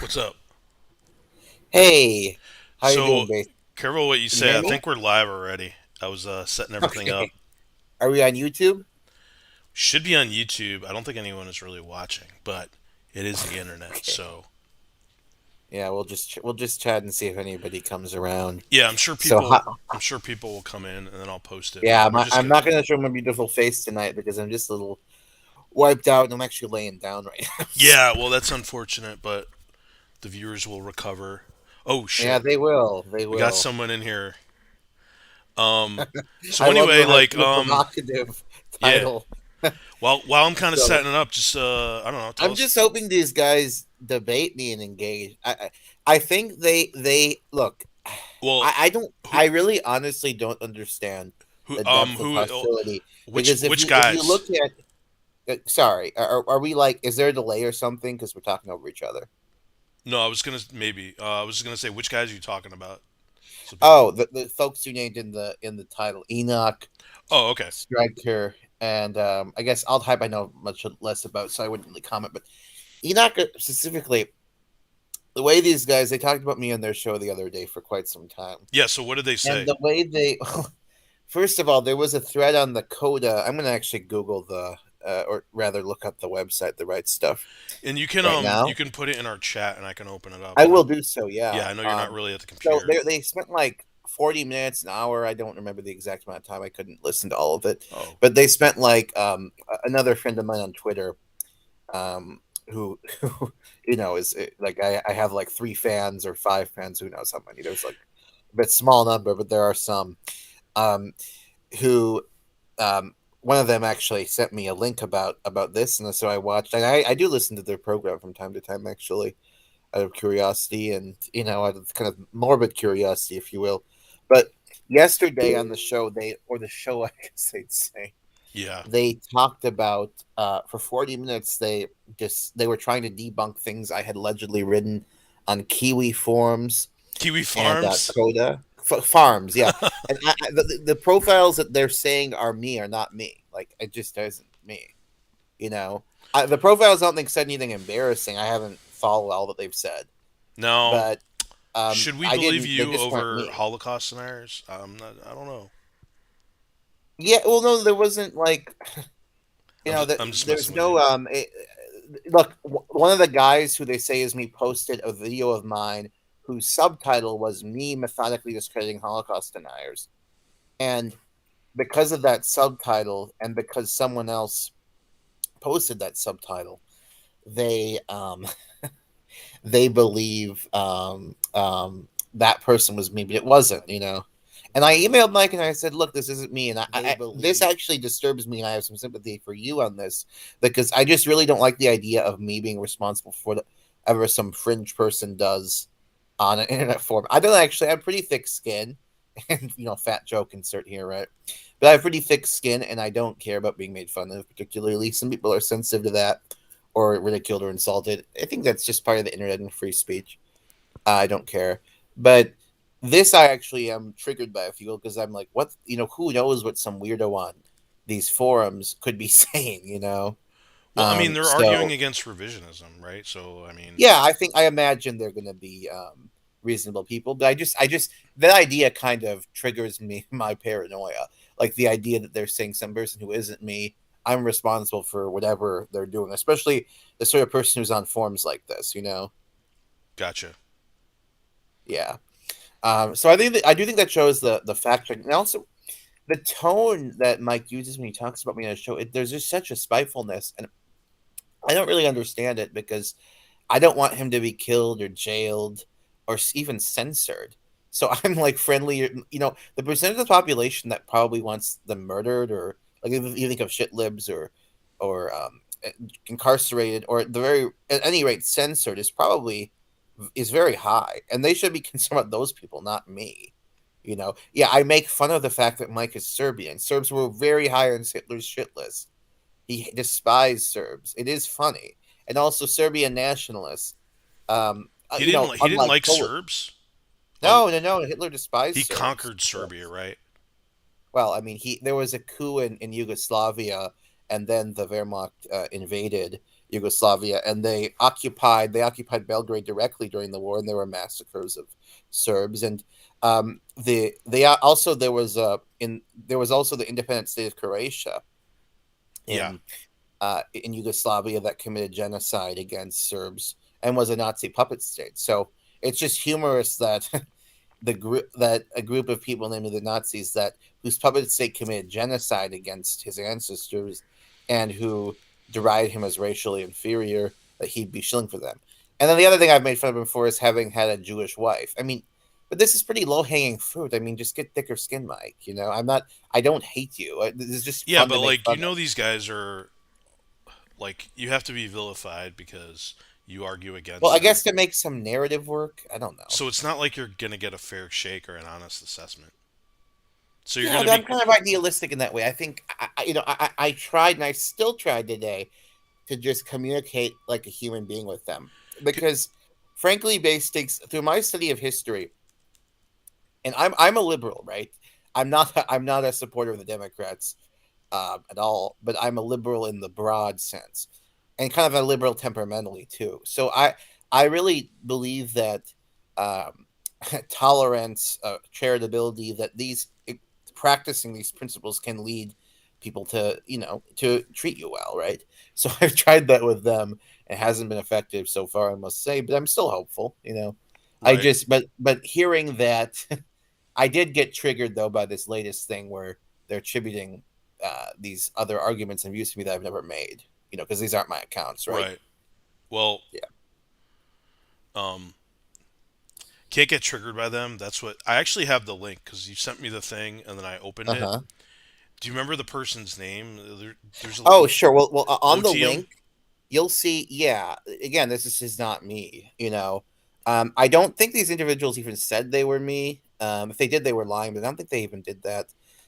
What's up? Hey, how you So, doing, Base? careful what you Can you say. hear I me? think we're live already. I was setting everything up. Okay. Are we on YouTube? Should be on YouTube. I don't think anyone is really watching, but it is the internet. Okay. So, Yeah, we'll just chat and see if anybody comes around. yeah, I'm sure So, people. I'm sure people will come in, and then I'll post it. yeah, But I'm we're not, just I'm getting not it. gonna show my beautiful face tonight because I'm just a little wiped out and I'm actually laying down right now. So, Yeah, well, that's unfortunate, but the viewers will recover. Oh yeah, shit, they will. They we got will. someone in here. Um, so I love anyway, the provocative yeah. title. While I'm kind of So setting it up, just I don't know. Tell I'm us. just hoping these guys debate me and engage. I think they look. Well, I don't. who I really honestly don't understand the depth of who hostility which because which if you guys? look at sorry, are we like? Is there a delay or something? Because we're talking over each other. No, I was gonna maybe. I was gonna say which guys are you talking about, so people Oh, can. the folks you named in the title, Enoch, Oh, okay. Striker, and I guess I'll type I know much less about, so I wouldn't really comment. But Enoch specifically, the way these guys they talked about me on their show the other day for quite some time, Yeah. So what did they and say? the way they first of all, there was a thread on the Coda. I'm going to actually Google or rather look up the website, the right stuff, And right you now. can put it in our chat, and I can open it up. I I know. will do so. Yeah. Yeah, I know you're not really at the So computer. they spent like 40 minutes, an hour. I don't remember the exact amount of time. I couldn't listen to all of it, Oh, but they spent like another friend of mine on Twitter, um, who is like I have like 3 fans or 5 fans. Who knows how many? There's like a bit small number, but there are some. Um, who one of them actually sent me a link about this, and so I watched. And I do listen to their program from time to time, actually, out of curiosity and out of kind of morbid curiosity, if you will. But yesterday on the show, the show, I guess they'd say, yeah. they talked about for 40 minutes. They were trying to debunk things I had allegedly written on Kiwi forums Kiwi and Farms. Coda farms, yeah. And the profiles that they're saying are me are not me. Like it just isn't me. You know, the profiles I don't think said anything embarrassing. I haven't followed all that they've said, Now, but should we I believe didn't. They you just weren't over me. Holocaust scenarios? I'm not. I don't know. Yeah, well, no, there wasn't like that. I'm just There's messing with you. no look, one of the guys who they say is me posted a video of mine whose subtitle was me methodically discrediting Holocaust deniers, and because of that subtitle and because someone else posted that subtitle, they they believe that person was me, but it wasn't. And I emailed Mike and I said, "Look, this isn't me." And this actually disturbs me, and I have some sympathy for you on this because I just really don't like the idea of me being responsible for whatever some fringe person does on an internet forum. I don't actually. I have pretty thick skin, and fat joke insert here, right? But I have pretty thick skin, and I don't care about being made fun of. Particularly, some people are sensitive to that, or ridiculed or insulted. I think that's just part of the internet and free speech. I don't care, but this I actually am triggered by a few because I'm like, what? Who knows what some weirdo on these forums could be saying? Well, I mean, they're arguing So against revisionism, right? So, I mean, yeah, I imagine they're going to be reasonable people, but I just that idea kind of triggers me my paranoia. Like the idea that they're saying some person who isn't me, I'm responsible for whatever they're doing, especially the sort of person who's on forums like this. gotcha. Yeah. So I do think that shows the fact check, and also the tone that Mike uses when he talks about me on his show. There's just such a spitefulness, and I don't really understand it because I don't want him to be killed or jailed or even censored. So I'm like friendly, the percentage of the population that probably wants them murdered, or like if you think of shit libs or incarcerated, or at the very at any rate censored, is very high, and they should be concerned about those people, not me. Yeah, I make fun of the fact that Mike is Serbian. Serbs were very high on Hitler's shit list. He despised Serbs. It is funny, and also Serbian nationalists. He didn't Unlike like Poland. Serbs. Oh, No, no, no. Hitler despised he Serbs. conquered Serbia, Yes. right? Well, I mean, there was a coup in Yugoslavia, and then the Wehrmacht invaded. Yugoslavia, and they occupied Belgrade directly during the war, and there were massacres of Serbs. And they also there was also the independent state of Croatia Yeah. in Yugoslavia that committed genocide against Serbs and was a Nazi puppet state. So it's just humorous that a group of people, namely the Nazis, that whose puppet state committed genocide against his ancestors and who derided him as racially inferior, that he'd be shilling for them. And then the other thing I've made fun of him for is having had a Jewish wife. I mean, but this is pretty low hanging fruit. I mean, just get thicker skin, Mike. I'm not. I don't hate you. This is just Yeah, fun to but make like fun of. these guys are like you have to be vilified because you argue Well, against I them. guess to make some narrative work, I don't know. So it's not like you're gonna get a fair shake or an honest assessment. So you're Yeah, gonna but I'm be kind of idealistic in that way. I think I tried, and I still tried today to just communicate like a human being with them, because, frankly, basics through my study of history, and I'm a liberal, right? I'm not a supporter of the Democrats at all, but I'm a liberal in the broad sense, and kind of a liberal temperamentally too. So I really believe that um, tolerance, charitability, that practicing these principles can lead people to treat you well, right? So I've tried that with them. It hasn't been effective so far, I must say, but I'm still hopeful. I right. just but hearing that, I did get triggered though by this latest thing where they're attributing these other arguments and views to me that I've never made. Because these aren't my accounts, right? Right. Well, Yeah. um, can't get triggered by them. That's what I actually have the link because you sent me the thing and then I opened Uh it. huh. Do you remember the person's name? There's a Oh, sure. Well, on the Otium. link, you'll see. Yeah. Again, this is just not me. I don't think these individuals even said they were me. If they did, they were lying, but I don't think they even did that.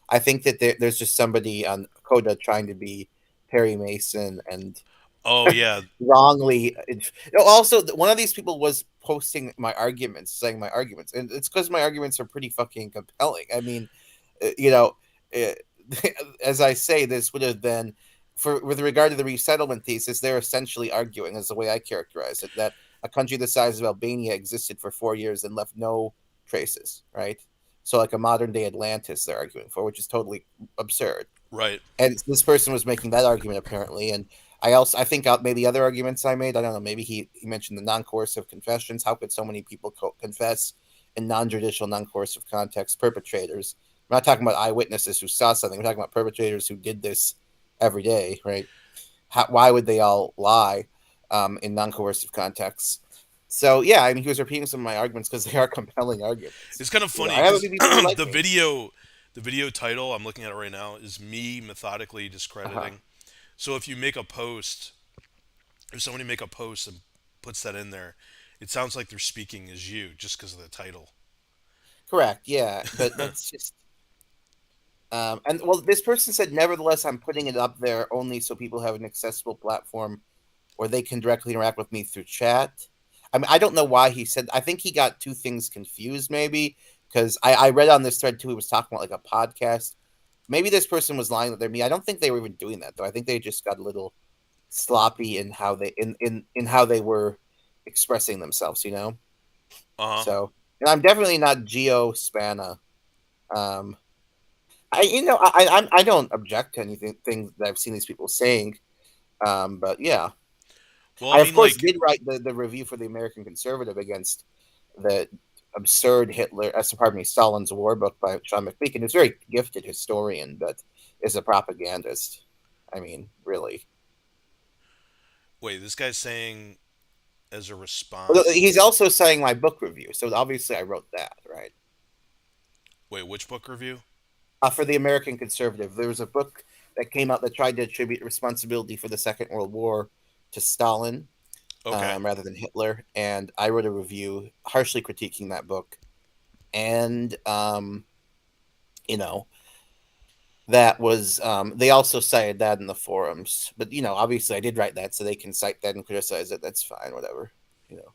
I think that there's just somebody on Coda trying to be Perry Mason and Oh yeah, wrongly. Also, one of these people was posting my arguments, saying my arguments, and it's because my arguments are pretty fucking compelling. I mean, uh, you know, uh, as I say, this would have been for with regard to the resettlement thesis. They're essentially arguing, as the way I characterize it, that a country the size of Albania existed for 4 years and left no traces. Right. So, like a modern day Atlantis, they're arguing for, which is totally absurd. right. And this person was making that argument apparently. And I think maybe other arguments I made, I don't know, maybe he mentioned the non-coercive confessions. How could so many people confess in non-judicial, non-coercive context? Perpetrators. We're not talking about eyewitnesses who saw something. We're talking about perpetrators who did this every day, right? Why would they all lie in non-coercive contexts? So yeah, I mean, he was repeating some of my arguments because they are compelling arguments. It's kind of funny I have a because few people who like the me. video, the video title I'm looking at it right now is me methodically Uh-huh. discrediting. So if you make a post, if somebody make a post and puts that in there, it sounds like they're speaking as you just because of the title. Correct. Yeah, but that's just and well, this person said, nevertheless, I'm putting it up there only so people have an accessible platform where they can directly interact with me through chat. I mean, I don't know why he said. I think he got two things confused, maybe because I read on this thread too. He was talking about like a podcast. Maybe this person was lying that they're me. I don't think they were even doing that though. I think they just got a little sloppy in how in how they were expressing themselves. Uh huh. So, and I'm definitely not Geo Spana. Um, I don't object to anything things that I've seen these people saying. But yeah, Well, I I of mean, course like, did write the review for the American Conservative against the absurd pardon me, Stalin's War book by Sean McPeak, and he's a very gifted historian, but is a propagandist. I mean, really. wait, this guy's saying as a Well, response. he's also saying my book review, so obviously I wrote that, right? Wait, which book review? For the American Conservative, there was a book that came out that tried to attribute responsibility for the Second World War to Stalin, Okay. rather than Hitler. And I wrote a review harshly critiquing that book. And, you know, that was, they also cited that in the forums. But, obviously I did write that, so they can cite that and criticize it. That's fine, whatever, you know.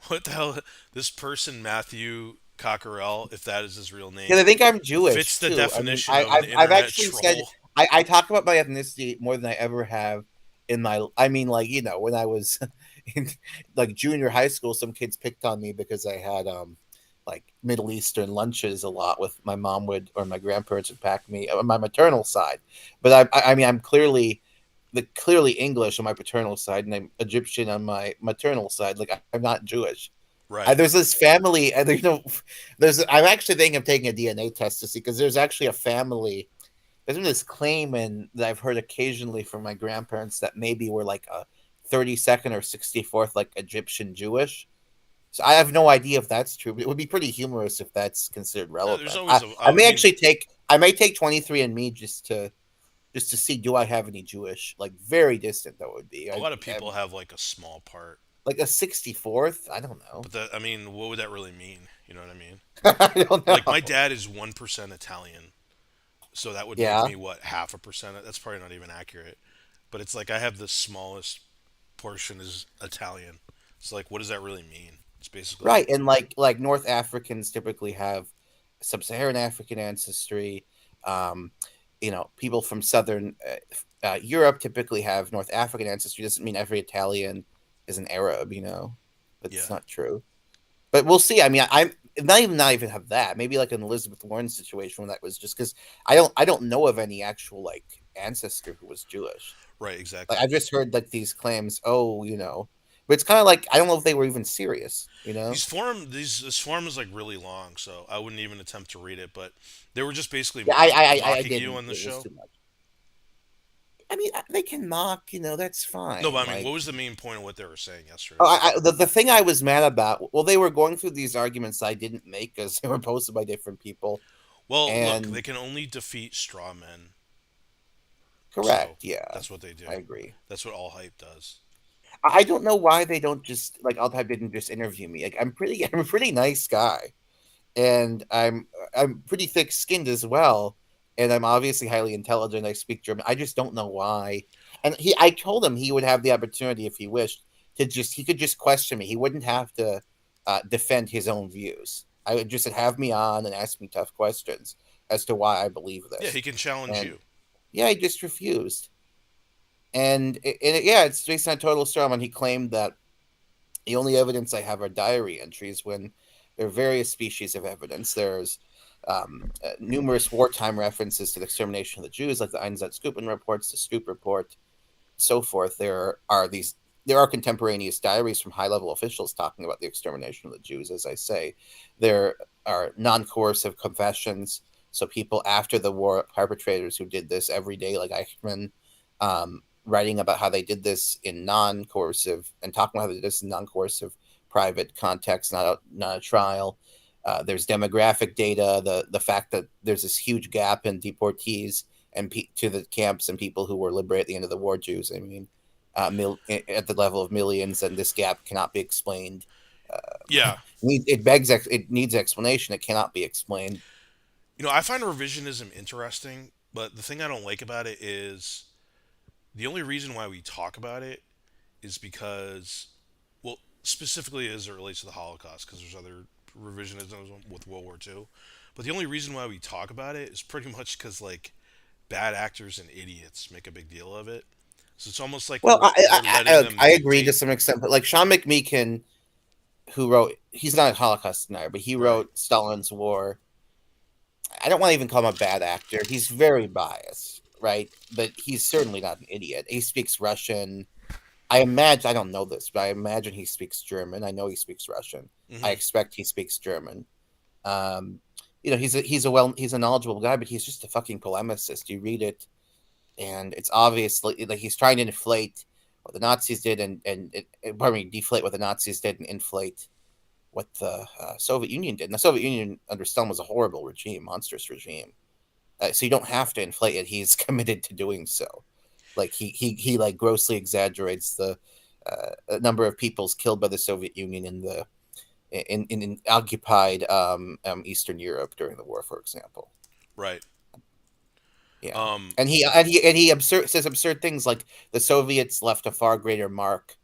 What the hell? This person, Matthew Cockerill, if that is his real Because I name, think I'm fits Jewish the too. I mean, definition of an I've internet actually said troll. I talk about my ethnicity more than I ever have in my, I mean, like, when I was in like junior high school, some kids picked on me because I had like Middle Eastern lunches a lot with my mom would, or my grandparents would pack me on my maternal side. But I mean, I'm clearly English on my paternal side, and I'm Egyptian on my maternal side. Like, I'm not Jewish. Right. There's this family, and I'm actually thinking of taking a DNA test to see, because there's actually a family. There's been this claim, and that I've heard occasionally from my grandparents, that maybe we're like a 32nd or 64th, like Egyptian Jewish. So I have no idea if that's true, but it would be pretty humorous if that's considered There's relevant. always a. I I may mean, actually take 23andMe just to see, do I have any Jewish, like very distant that would be. a lot of I people have like a small part, like a 64th. I don't know. but that, I mean, what would that really mean? You know what I mean? I don't Like my know. dad is 1% Italian, so that would make Yeah, me what, half a percent? That's probably not even accurate. But it's like I have the smallest portion is Italian. So like, what does that really mean? It's basically right. And like North Africans typically have sub-Saharan African ancestry. Um, people from Southern Europe typically have North African ancestry. Doesn't mean every Italian is an Arab. That's yeah. not true. But we'll see. I mean, I'm not even have that. Maybe like an Elizabeth Warren situation, when that was just because I don't know of any actual like ancestor who was Jewish. Right. Like, Exactly. I've just heard like these claims. Oh, but it's kind of like, I don't know if they were even serious. This forum is like really long, so I wouldn't even attempt to read it. But they were just basically Yeah, I mocking you didn't. on the It was show. too much. I mean, they can mock. That's No, fine. but I mean, what Like, was the main point of what they were saying yesterday? oh, the thing I was mad about. Well, they were going through these arguments I didn't make, because they were posted by different people. Well, look, they And can only defeat straw men, so correct, yeah, that's what they I do. agree. That's what all hype does. I don't know why they don't just, like, Altab didn't just interview me. Like, I'm a pretty nice guy, and I'm pretty thick skinned as well, and I'm obviously highly intelligent. I speak German. I just don't know why. And I told him he would have the opportunity, if he wished, he could just question me. He wouldn't have to defend his own views. I would just have me on and ask me tough questions as to why I believe Yeah, this. he can challenge And you. yeah, he just refused. Yeah, it's based on total straw man. He claimed that the only evidence I have are diary entries, when there are various species of evidence. There's numerous wartime references to the extermination of the Jews, like the Einsatzgruppen reports, the Stoop report, so forth. There are contemporaneous diaries from high-level officials talking about the extermination of the Jews. As I say, there are non-coercive confessions. So people after the war, perpetrators who did this every day, like Eichmann, writing about how they did this in non-coercive, and talking about how they did this in non-coercive private context, not a trial. There's demographic data, the fact that there's this huge gap in deportees to the camps, and people who were liberated at the end of the war, Jews. I mean, at the level of millions, and this gap cannot be explained. Yeah, It needs explanation. It cannot be explained. I find revisionism interesting, but the thing I don't like about it is the only reason why we talk about it is because, well, specifically as it relates to the Holocaust, because there's other revisionism with World War II. But the only reason why we talk about it is pretty much because like bad actors and idiots make a big deal of it. So it's almost like Well, we're letting them I agree to dictate. some extent, but like Sean McMeekin, he's not a Holocaust denier, but he Right. wrote Stalin's War. I don't want to even call him a bad actor. He's very biased, right? But he's certainly not an idiot. He speaks Russian. I don't know this, but I imagine he speaks German. I know he speaks Russian. I Hmm. expect he speaks German. Um, he's a knowledgeable guy, but he's just a fucking polemicist. You read it, and it's obviously like he's trying to inflate what the Nazis did, pardon me, deflate what the Nazis did, and inflate what the Soviet Union did. And the Soviet Union under Stalin was a horrible regime, monstrous regime. So you don't have to inflate it. He's committed to doing so. Like he like grossly exaggerates the number of peoples killed by the Soviet Union in occupied Eastern Europe during the war, for example. Right. Yeah, Um. says absurd things like the Soviets left a far greater mark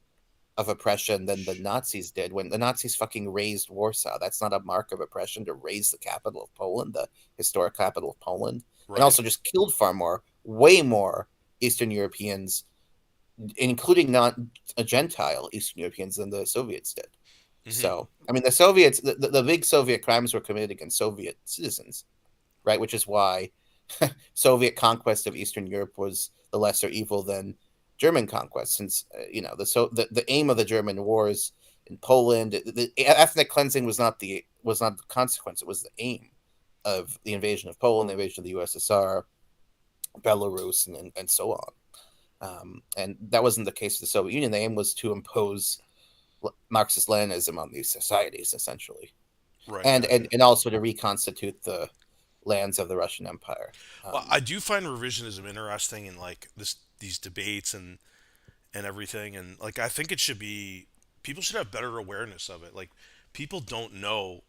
of oppression than the Nazis did. When the Nazis fucking razed Warsaw, that's not a mark of oppression to raise the capital of Poland, the historic capital of Poland, and Right. also just killed far more, way more Eastern Europeans including not Gentile Eastern Europeans than the Soviets did. Hmm. So, I mean, the Soviets, the big Soviet crimes were committed against Soviet citizens, right? Which is why Soviet conquest of Eastern Europe was the lesser evil than German conquest, since the aim of the German wars in Poland, the ethnic cleansing was not the consequence; it was the aim of the invasion of Poland, the invasion of the USSR, Belarus, and so on. And that wasn't the case with the Soviet Union. The aim was to impose Marxist Leninism on these societies, essentially, Right. and, Gotcha. and also to reconstitute the lands of the Russian Empire. Well, I do find revisionism interesting in like these debates and everything, and like I think it should be people should have better awareness of it. Like people don't know.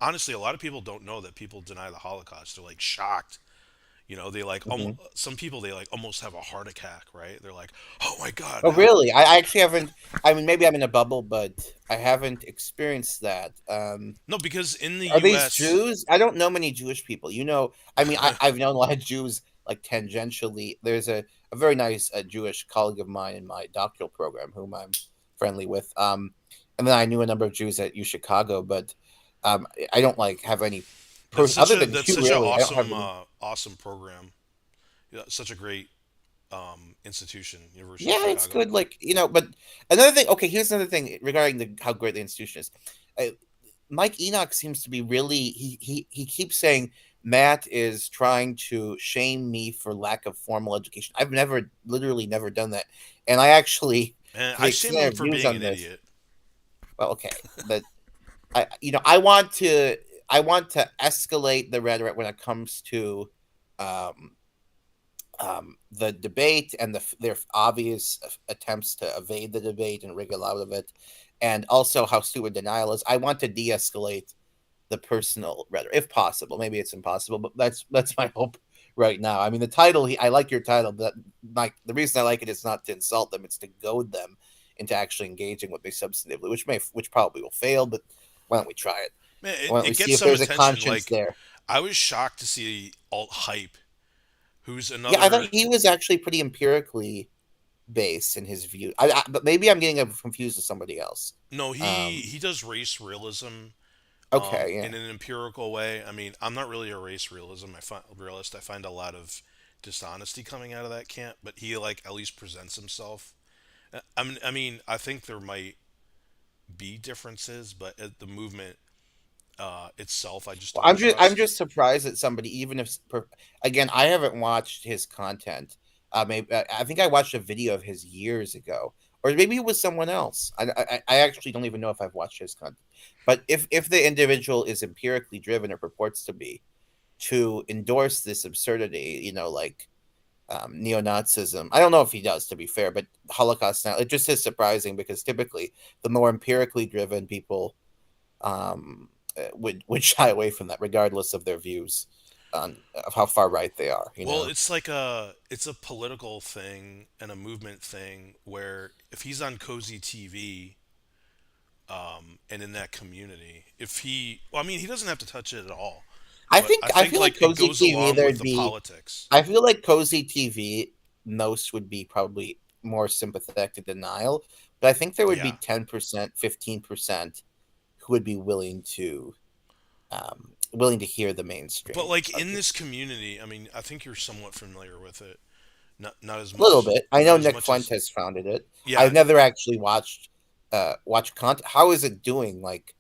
Honestly, a lot of people don't know that people deny the Holocaust. They're like shocked. You know, they like Mhm. some people they like almost have a heart attack, right? They're like, "Oh my God, Oh, how?" really? I actually haven't. I mean, maybe I'm in a bubble, but I haven't experienced that. No, because in the Are these U.S., Jews? I don't know many Jewish people. I mean, I've known a lot of Jews like tangentially. There's a very nice Jewish colleague of mine in my doctoral program whom I'm friendly with. And then I knew a number of Jews at U Chicago, but I don't like have any other than that's you. such an Really, I don't have awesome any. awesome program. Yeah, such a great institution, University of Yeah, it's Chicago. good. Like but another thing. Okay, here's another thing regarding how great the institution is. Mike Enoch seems to be really he keeps saying Matt is trying to shame me for lack of formal education. I've literally never done that, and I actually, And to the I shame him extent of for views being on an this. idiot. Well, okay, that I want to escalate the rhetoric when it comes to um, the debate and their obvious attempts to evade the debate and wriggle out of it, and also how stupid denial is. I want to de-escalate the personal rhetoric, if possible. Maybe it's impossible, but that's my hope right now. I mean, the title. I like your title. That like the reason I like it is not to insult them; it's to goad them into actually engaging with me substantively, which probably will fail. But why don't we try it? Man, Why don't we it see gets if some there's a attention. conscience Like there? I was shocked to see alt hype, who's Yeah, I thought another. he was actually pretty empirically based in his view. But maybe I'm getting confused with somebody else. No, Um, he does race realism okay, yeah. in an empirical way. I mean, I'm not really a race realism. I find realist. I find a lot of dishonesty coming out of that camp, but he like at least presents himself. I mean, I think there might be differences, but the movement itself, I just Well, don't I'm trust. just surprised that somebody, even if again, I haven't watched his content. Maybe I think I watched a video of his years ago, or maybe it was someone else. I actually don't even know if I've watched his content. But if the individual is empirically driven or purports to be, to endorse this absurdity, like neo-Nazism. I don't know if he does, to be fair, but Holocaust now, it just is surprising because typically the more empirically driven people would shy away from that, regardless of their views on of how far right they are. Well, it's a political thing and a movement thing where if he's on cozy TV and in that community, if he, well, I mean, he doesn't have to touch it at all, but I I think feel like like it cozy goes TV along with there'd the be. politics. I feel like cozy TV most would be probably more sympathetic to denial, but I think there would be Yeah. 10%, 15% who would be willing to hear the But mainstream like in this argument. community, I mean, I think you're somewhat familiar with it. Not as A little much, bit. I not know as Nick much as Fuentes founded it. yeah. I've never actually watched content. How is it doing? Like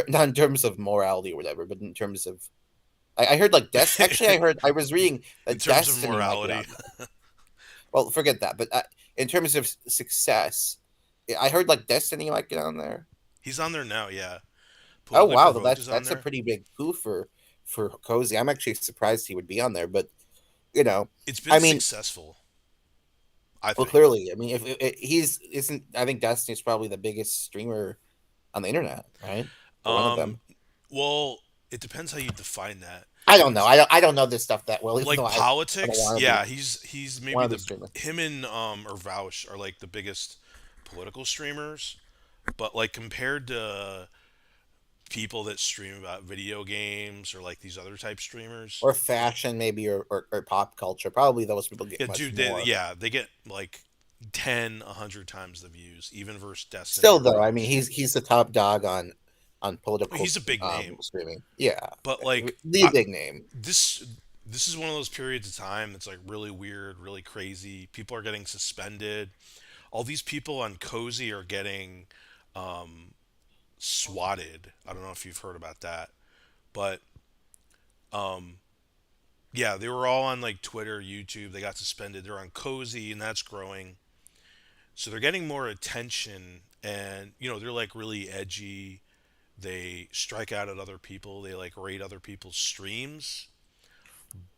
not in terms of morality or whatever, but in terms of I heard like Actually, I was reading In that terms of Destiny might get morality, on there. Well, forget that. But in terms of success, I heard like Destiny might get on there. he's on there now. Yeah, Oh politically wow, provoked is on that's a there. pretty big coup for Cozy. I'm actually surprised he would be on there, but you know, It's been I mean, successful, I well, think. clearly, I mean, if he's isn't, I think Destiny's probably the biggest streamer on the internet, right? Or one of Um, them. well, it depends how you define that. I don't know. I don't know this stuff that well, even though Like I don't politics, want to be yeah, he's maybe one of the the streamer. him and or Vouch are like the biggest political streamers, but like compared to people that stream about video games or like these other type streamers, Or fashion maybe or pop culture. Probably those people get yeah, much dude, more. they get like 10, 100 times the views, even versus Destiny Still or though, I mean, Rage. he's the top dog on political He's a big name, streaming. Yeah, but like the big name. this this is one of those periods of time that's like really weird, really crazy. People are getting suspended. All these people on Cozy are getting swatted. I don't know if you've heard about that, but yeah, they were all on like Twitter, YouTube. They got suspended. They're on Cozy, and that's growing. So they're getting more attention, and they're like really edgy. They strike out at other people. They like raid other people's streams.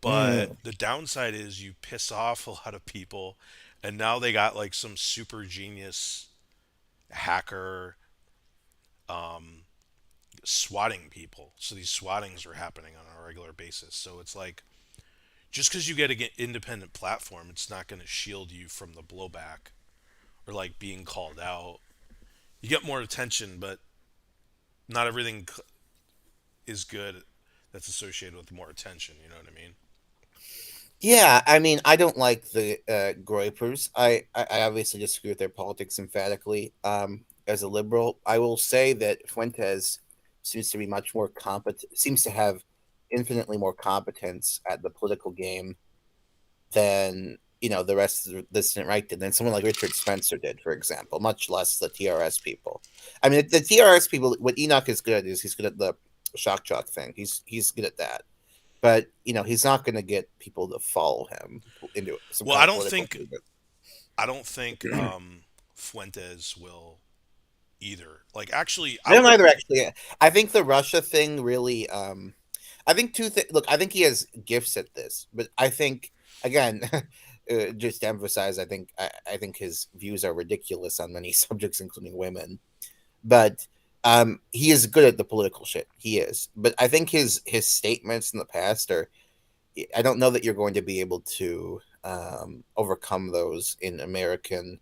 But Mm. the downside is you piss off a lot of people, and now they got like some super genius hacker swatting people. So these swattings are happening on a regular basis. So it's like just because you get an independent platform, it's not going to shield you from the blowback or like being called out. You get more attention, but not everything is good that's associated with more attention. You know what I mean? Yeah, I mean, I don't like the Groypers. I obviously disagree with their politics emphatically. As a liberal, I will say that Fuentes seems to be much more competent, seems to have infinitely more competence at the political game than the rest of the dissident right did, than someone like Richard Spencer did, for example. Much less the TRS people. I mean, the TRS people. What Enoch is good at is he's good at the shock jock thing. He's good at that, but he's not going to get people to follow him into some Well, kind of political movement. I don't think Fuentes will either. Like, actually, I I don't would. either. Actually, I think the Russia thing really. I think two things. Look, I think he has gifts at this, but I think again, just to emphasize, I think his views are ridiculous on many subjects, including women. But he is good at the political shit. He is, but I think his statements in the past are. I don't know that you're going to be able to overcome those in American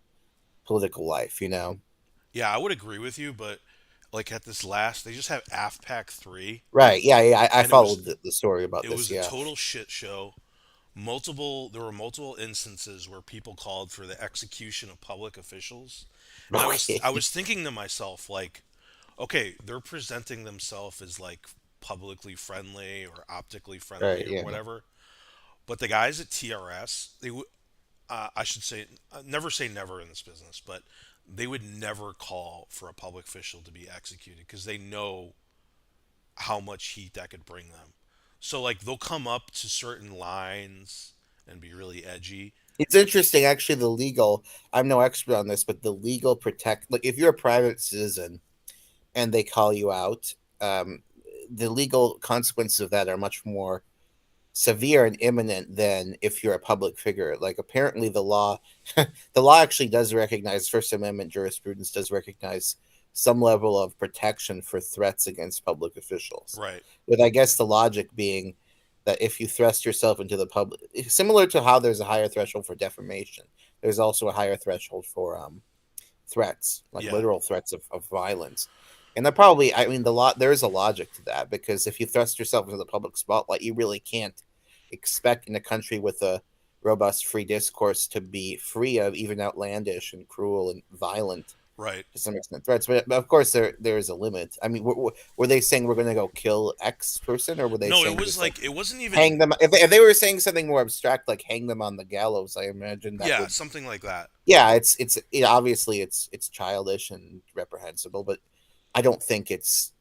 political life. Yeah, I would agree with you, but like at this last, they just have AFPAC 3, Right? Yeah, yeah. I and it was followed the story about it this. was a Yeah. total shit show. There were multiple instances where people called for the execution of public officials, and I Okay. was thinking to myself like, okay, they're presenting themselves as like publicly friendly or optically Right. friendly or Yeah. whatever, but the guys at TRS, I should say, never say never in this business, but they would never call for a public official to be executed because they know how much heat that could bring them. So like they'll come up to certain lines and be really edgy. It's interesting, actually. The legal. I'm no expert on this, but the legal protect. Like, if you're a private citizen and they call you out, the legal consequences of that are much more severe and imminent than if you're a public figure. Like, apparently the law actually does recognize, First Amendment jurisprudence does recognize some level of protection for threats against public officials. Right. With, I guess, the logic being that if you thrust yourself into the public, similar to how there's a higher threshold for defamation, there's also a higher threshold for threats, like Yeah. literal threats of violence. And that probably, I mean, there is a logic to that, because if you thrust yourself into the public spotlight, you really can't expect in a country with a robust free discourse to be free of even outlandish and cruel and violent, Right. to some extent, threats. But of course, there is a limit. I mean, were they saying we're going to go kill X person, or were they No, it saying was just like like it wasn't even. hang them? If they were saying something more abstract, like hang them on the gallows, I imagine that Yeah, would. something like that. Yeah, obviously it's childish and reprehensible, but I don't think it's.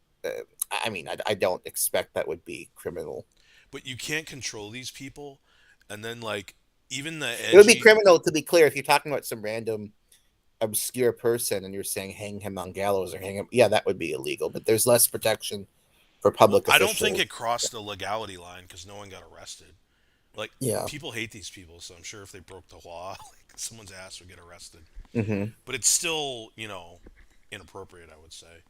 I mean, I don't expect that would be criminal. But you can't control these people, and then like even the It would be edgy. criminal, to be clear, if you're talking about some random obscure person and you're saying hang him on gallows or hang him. Yeah, that would be illegal. But there's less protection for Well, public I don't think officials. it crossed the legality line because no one got arrested. Like Yeah. people hate these people, so I'm sure if they broke the law, like someone's ass would get arrested. Hmm. But it's still, inappropriate, I would say.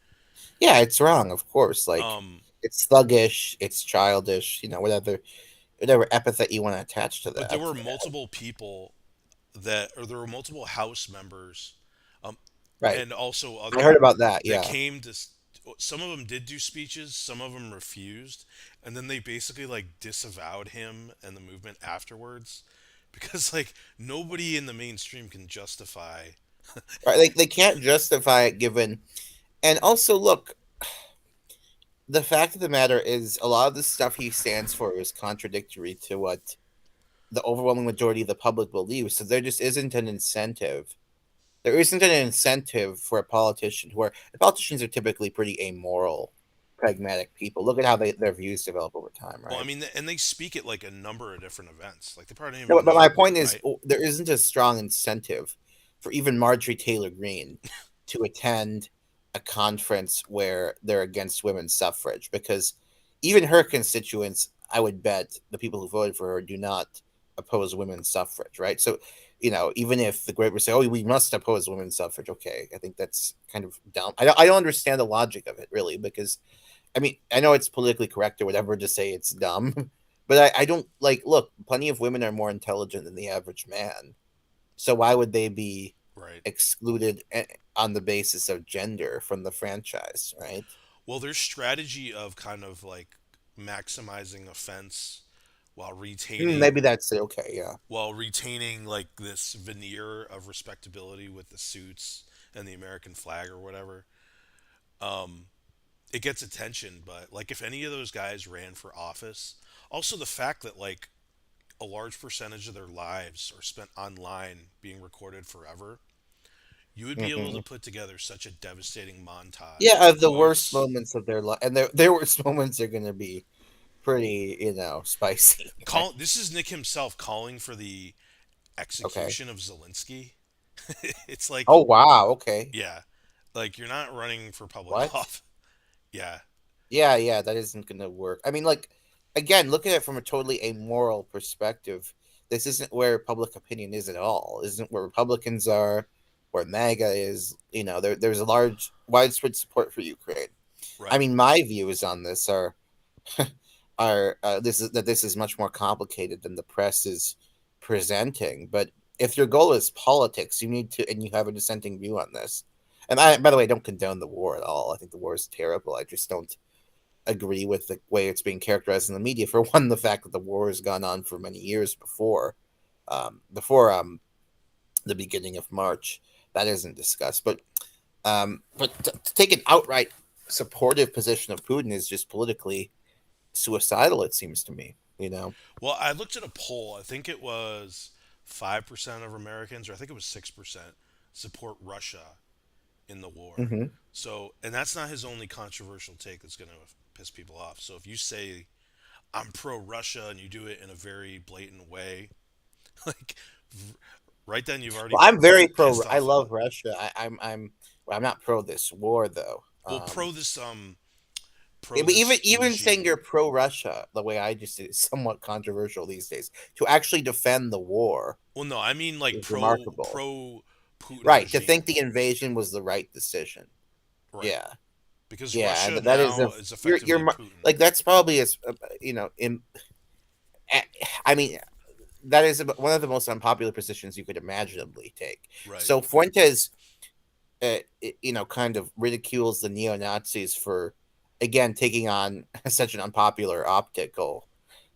Yeah, it's wrong, of course. Like, Um, it's thuggish, it's childish. Whatever epithet you want to attach to but there that. were multiple people or there were multiple House members, um, Right. and also I heard other about that. that Yeah. came to. Some of them did do speeches, some of them refused, and then they basically like disavowed him and the movement afterwards because like nobody in the mainstream can justify. Right? Like they can't justify it given. And also, look, the fact of the matter is, a lot of the stuff he stands for is contradictory to what the overwhelming majority of the public believes. So there just isn't an incentive. There isn't an incentive for a politician where the politicians are typically pretty amoral, pragmatic people. Look at how their views develop over time, Well, I right? mean, and they speak at like a number of different events. Like they probably don't No, even but my know, point is, right? there isn't a strong incentive for even Marjorie Taylor Greene to attend a conference where they're against women's suffrage because even her constituents, I would bet the people who voted for her do not oppose women's suffrage, right? So, even if the great would say, "Oh, we must oppose women's suffrage," okay, I think that's kind of dumb. I don't understand the logic of it really because I mean, I know it's politically correct or whatever to say it's dumb, but I don't like. Look, plenty of women are more intelligent than the average man, so why would they be Right. excluded on the basis of gender from the franchise, right? Well, their strategy of kind of like maximizing offense while retaining Maybe that's it. Okay, yeah. like this veneer of respectability with the suits and the American flag or whatever. It gets attention, but like if any of those guys ran for office, also the fact that like a large percentage of their lives are spent online being recorded forever, you would be able to Hmm. put together such a devastating montage Yeah, of of the worst quotes. moments of their life, and their worst moments are going to be pretty, spicy, right? This is Nick himself calling for the Okay. execution of Zelensky. It's like, Oh wow. Okay. yeah, like you're not running for public What? office. Yeah, Yeah, yeah, that isn't going to work. I mean, like, again, look at it from a totally amoral perspective. This isn't where public opinion is at all. This isn't where Republicans are, where MAGA is. There's a widespread support for Ukraine. I right. mean, my views on this are this is much more complicated than the press is presenting. But if your goal is politics, you need to, and you have a dissenting view on this. And by the way, I don't condone the war at all. I think the war is terrible. I just don't agree with the way it's being characterized in the media. For one, the fact that the war has gone on for many years before the beginning of March, that isn't discussed. But to take an outright supportive position of Putin is just politically suicidal. It seems to me. Well, I looked at a poll. I think it was 5% of Americans, or I think it was 6%, support Russia in the war. Hmm. So, and that's not his only controversial take that's going to piss people off. So, if you say I'm pro Russia and you do it in a very blatant way, like right then you've already Well, I'm very pro. pissed I off love enough. Russia. I'm not pro this war though. Well, pro But even this even saying regime. you're pro Russia, the way I just did, is somewhat controversial these days. To actually defend the war Well, no, I mean like is remarkable. pro Putin Right. To regime, think the invasion was the right decision. right? Yeah. Because Yeah, and Russia that is a now is you're effectively Putin, like that's probably as in I mean that is one of the most unpopular positions you could imaginably take. right? So Fuentes, kind of ridicules the neo Nazis for again taking on such an unpopular optical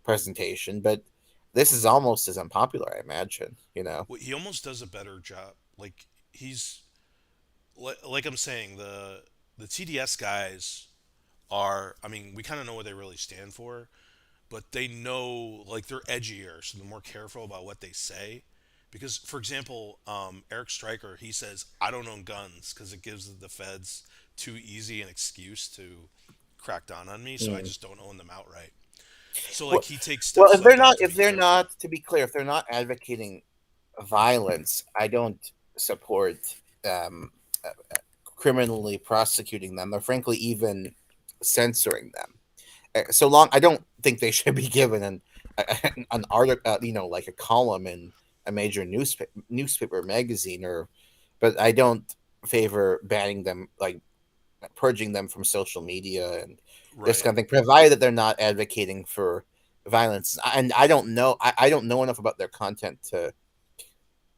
presentation, but this is almost as unpopular, I imagine. Well, he almost does a better job. Like he's like I'm saying, the TDS guys are. I mean, we kind of know what they really stand for, but they know like they're edgier, so they're more careful about what they say. Because, for example, Eric Stryker, he says, "I don't own guns because it gives the feds too easy an excuse to crack down on me, so I Mm. just don't own them outright." So, like, Well, he takes well, steps if they're like not, that to be if they're not, careful. to be clear, if they're not advocating violence, I don't support um, criminally prosecuting them or, frankly, even censoring them. So long, I don't think they should be given an article, like a column in a major newspaper magazine, but I don't favor banning them, like purging them from social media and this Right. kind of thing, provided that they're not advocating for violence. And I don't know enough about their content to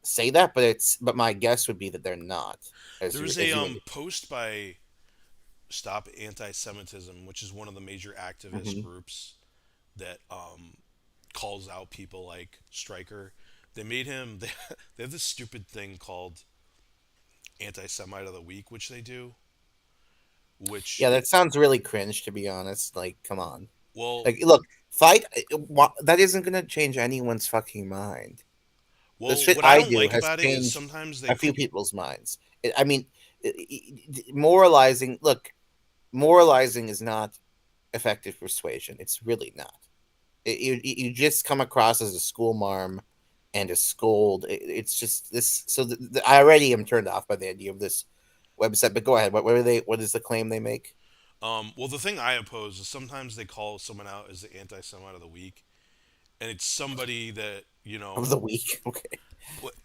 say that, but my guess would be that they're not, There was a as you post by Stop Anti-Semitism, which is one of the major activist indicated. groups that calls out people like Stryker. They made him. They have this stupid thing called anti-Semite of the week, which they do. Which Yeah, it that sounds really cringe, to be honest. Like, come on. well, Like, look, fight. That isn't gonna change anyone's fucking mind. The well, shit what I I don't do like has about it is changed sometimes a few people's minds. I mean, moralizing. Look, moralizing is not effective persuasion. It's really not. You just come across as a school marm and a scold. It's just this. So I already am turned off by the idea of this website. But go ahead. What are they? What is the claim they make? Well, the thing I oppose is sometimes they call someone out as the anti-Semite of the week, and it's somebody that Of the week. Okay.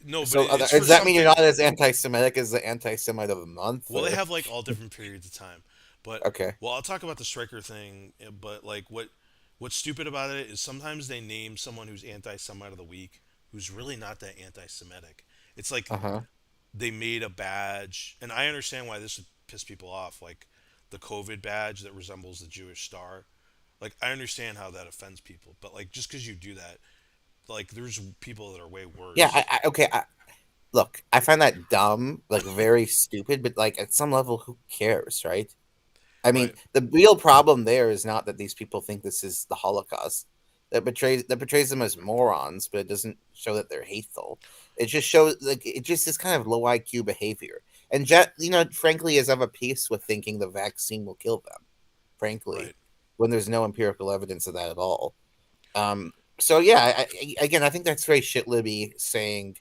no, but So it's does for that mean you're not something. as anti-Semitic as the anti-Semite of the month? Well, they Or have like all different periods of time, but okay. well, I'll talk about the striker thing. But like, what's stupid about it is sometimes they name someone who's anti-Semite of the week who's really not that anti-Semitic. It's like Uh huh. they made a badge, and I understand why this would piss people off, like the COVID badge that resembles the Jewish star. Like I understand how that offends people, but like just because you do that, like there's people that are way Yeah. worse. Okay. Look, I find that dumb, like very stupid. But like at some level, who cares, right? I mean, Right, the real problem there is not that these people think this is the Holocaust. That portrays them as morons, but it doesn't show that they're hateful. It just shows like it just is kind of low IQ behavior. And frankly, is of a piece with thinking the vaccine will kill them. Frankly, right. when there's no empirical evidence of that at all. So yeah, again, I think that's very shit libby saying,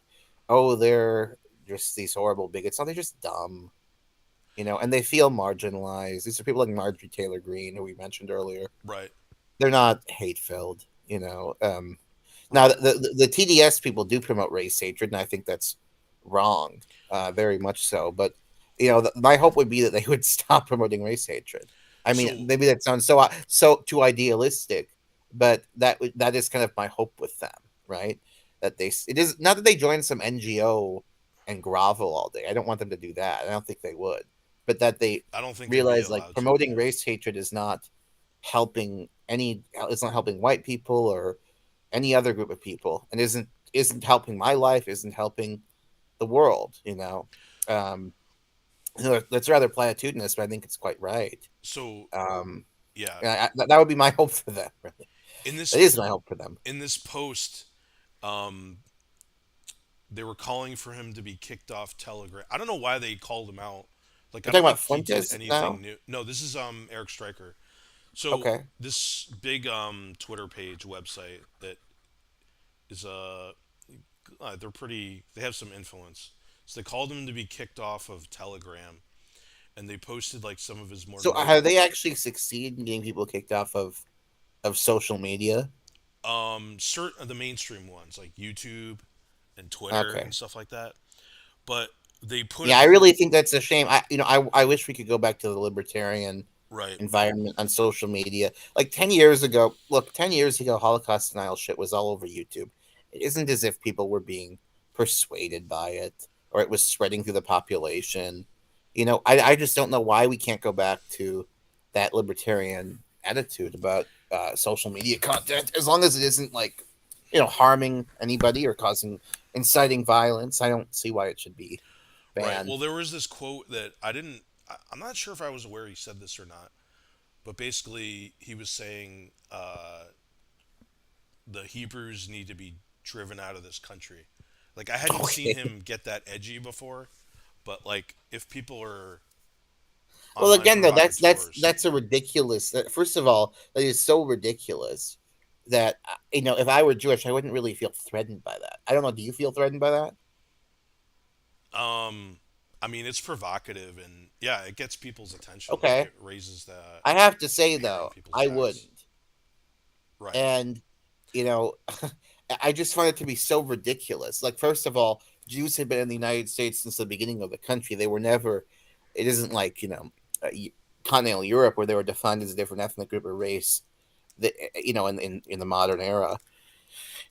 "Oh, they're just these horrible bigots." No, they're just dumb, and they feel marginalized. These are people like Marjorie Taylor Greene, who we mentioned earlier. Right, They're not hate filled. Now, right. the TDS people do promote race hatred, and I think that's wrong, very much so. But my hope would be that they would stop promoting race hatred. I mean, So maybe that sounds so too idealistic, but that is kind of my hope with them, right? That it is not that they join some NGO and grovel all day. I don't want them to do that. I don't think they would, but that they I don't think they'd be realize like allowed to. promoting Yeah. race hatred is not helping any. It's not helping white people or any other group of people, and isn't helping my life, isn't helping the world. Um, that's rather platitudinous, but I think it's quite right. So Um, yeah, that would be my hope for them. Really, in that this is my hope for them. in this post, um, they were calling for him to be kicked off Telegram. I don't know why they called him out. Like I We're don't talking about think he did Fuentes anything now. new. No, this is Eric Stryker. So Okay. this big Twitter page website that is they're pretty. They have some influence. So they called him to be kicked off of Telegram, and they posted like some of his more So have they actually succeeded in getting people kicked off of social media? certain the mainstream ones like YouTube and Twitter and Okay. stuff like that. But they put Yeah, I him really think that's a shame. I wish we could go back to the libertarian right, environment on social media. Like 10 years ago, look, 10 years ago, Holocaust denial shit was all over YouTube. It isn't as if people were being persuaded by it or it was spreading through the population. I just don't know why we can't go back to that libertarian attitude about social media content as long as it isn't like, harming anybody or inciting violence. I don't see why it should be right. Well, banned. there was this quote that I didn't. I'm not sure if I was aware he said this or not, but basically he was saying the Hebrews need to be driven out of this country. Like I hadn't seen Okay. him get that edgy before, but like if people are Well, online again, though, that's that's provocateurs, that's a ridiculous. First of all, that is so ridiculous that if I were Jewish, I wouldn't really feel threatened by that. I don't know. Do you feel threatened by that? um, I mean it's provocative and yeah, it gets people's attention. Like Okay, it raises the I have to say hair on though, people's I backs. wouldn't, Right. and you know, I just find it to be so ridiculous. Like, first of all, Jews have been in the United States since the beginning of the country. They were never. It isn't like uh, continental Europe where they were defined as a different ethnic group or race. That in the modern era,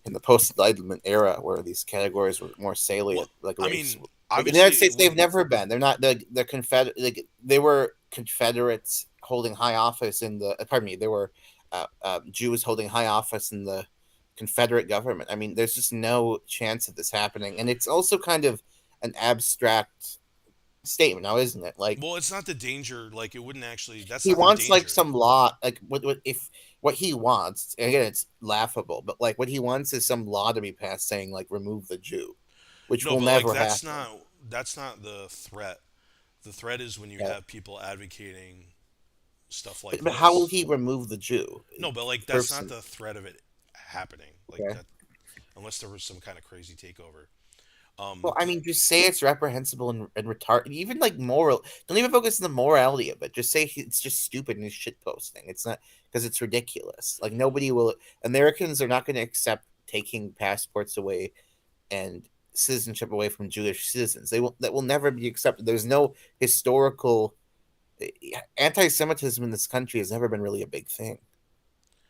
in the post Enlightenment era, where these categories were more Well, salient, like I race. mean, Like in the United obviously it States, they've wouldn't. never been. They're not the Confederate. Like, they were Confederates holding high office in the. Pardon me. There were Jews holding high office in the Confederate government. I mean, there's just no chance of this happening, and it's also kind of an abstract statement now, isn't it? Like Well, it's not the danger. Like, it wouldn't actually. That's he not the wants like danger. some law, like what if what he wants. Again, it's laughable, but like what he wants is some law to be passed saying like remove the Jew, which No, will but like never that's happen. not that's not the threat. The threat is when you Yeah. have people advocating stuff like But how will this. he remove the Jew? No, but like that's not Person. the threat of it happening. Like Okay. that, unless there was some kind of crazy takeover. Well, Um, I mean, just say it's reprehensible and retarded. Even like moral. Don't even focus on the morality of it. Just say it's just stupid and he's shit posting. It's not because it's ridiculous. Like nobody will. Americans are not going to accept taking passports away and citizenship away from Jewish citizens. They will. That will never be accepted. There's no historical anti-Semitism in this country has never been really a big thing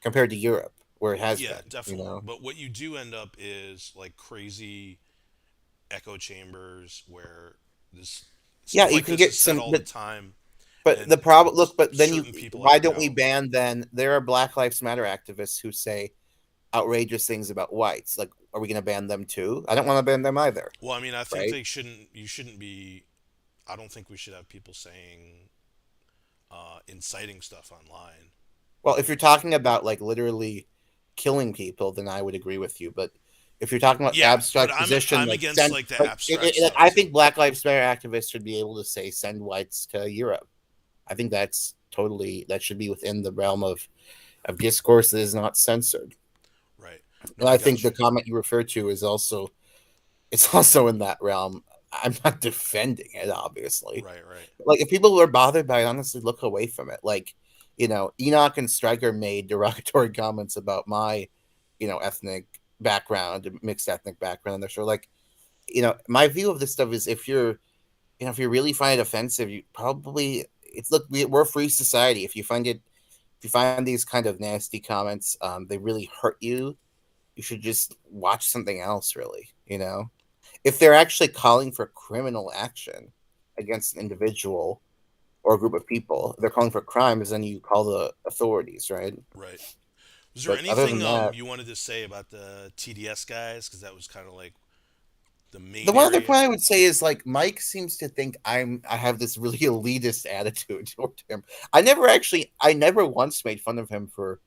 compared to Europe, where it has yeah, been. You definitely. know. But what you do end up is like crazy echo chambers where this Yeah, stuff you like can this get is said some, all the time, but the and problem, look, but then you, certain people why act don't we out. ban then? There are Black Lives Matter activists who say outrageous things about whites. Like, are we going to ban them too? I don't want to ban them either, Well, I mean, I think right? they shouldn't. You shouldn't be. I don't think we should have people saying inciting stuff online. Well, if Like, you're talking about like literally killing people, then I would agree with you. But if you're talking about yeah, but abstract position, I'm like against send, like the abstract like stuff I too. think Black Lives Matter activists should be able to say send whites to Europe. I think that's totally that should be within the realm of discourse that is not censored. Right. No, And I I think got the you. comment you refer to is also it's also in that realm. I'm not defending it, obviously. Right. Right. Like if people are bothered by it, honestly, look away from it. Like, Enoch and Stryker made derogatory comments about my, ethnic background, mixed ethnic background. And they're sort of like, my view of this stuff is if you really find it offensive, you probably it's look we're a free society. If you find these kind of nasty comments, they really hurt you. You should just watch something else, really. If they're actually calling for criminal action against an individual or a group of people, they're calling for crimes, then you call the authorities, right? Right. Was there But other anything than that, you wanted to say about the TDS guys? Because that was kind of like the the main one other area. point I would say is like Mike seems to think I have this really elitist attitude toward him. I never once made fun of him for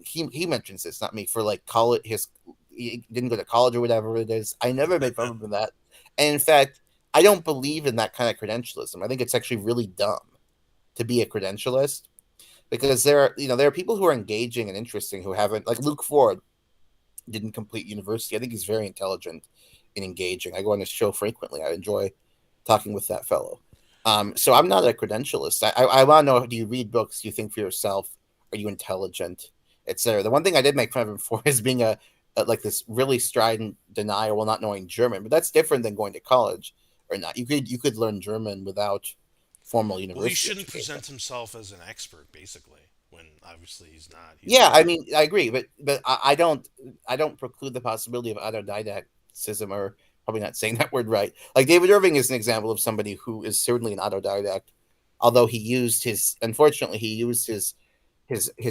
he mentions this, not me, for like college his he didn't go to college or whatever it is. I never made fun of him for that. And in fact, I don't believe in that kind of credentialism. I think it's actually really dumb to be a credentialist because there are people who are engaging and interesting who haven't, like Luke Ford didn't complete university. I think he's very intelligent and engaging. I go on his show frequently. I enjoy talking with that fellow. So I'm not a credentialist. I want to know: do you read books? Do you think for yourself? Are you intelligent, etc.? The one thing I did make fun of him for is being a like this really strident denier while not knowing German. But that's different than going to college or not. You could learn German without formal Well, he university shouldn't education. present himself as an expert, basically, when obviously he's not. He's Yeah, not. I mean, I agree, but I don't preclude the possibility of autodidactism, or probably not saying that word right. Like David Irving is an example of somebody who is certainly an autodidact, although he used his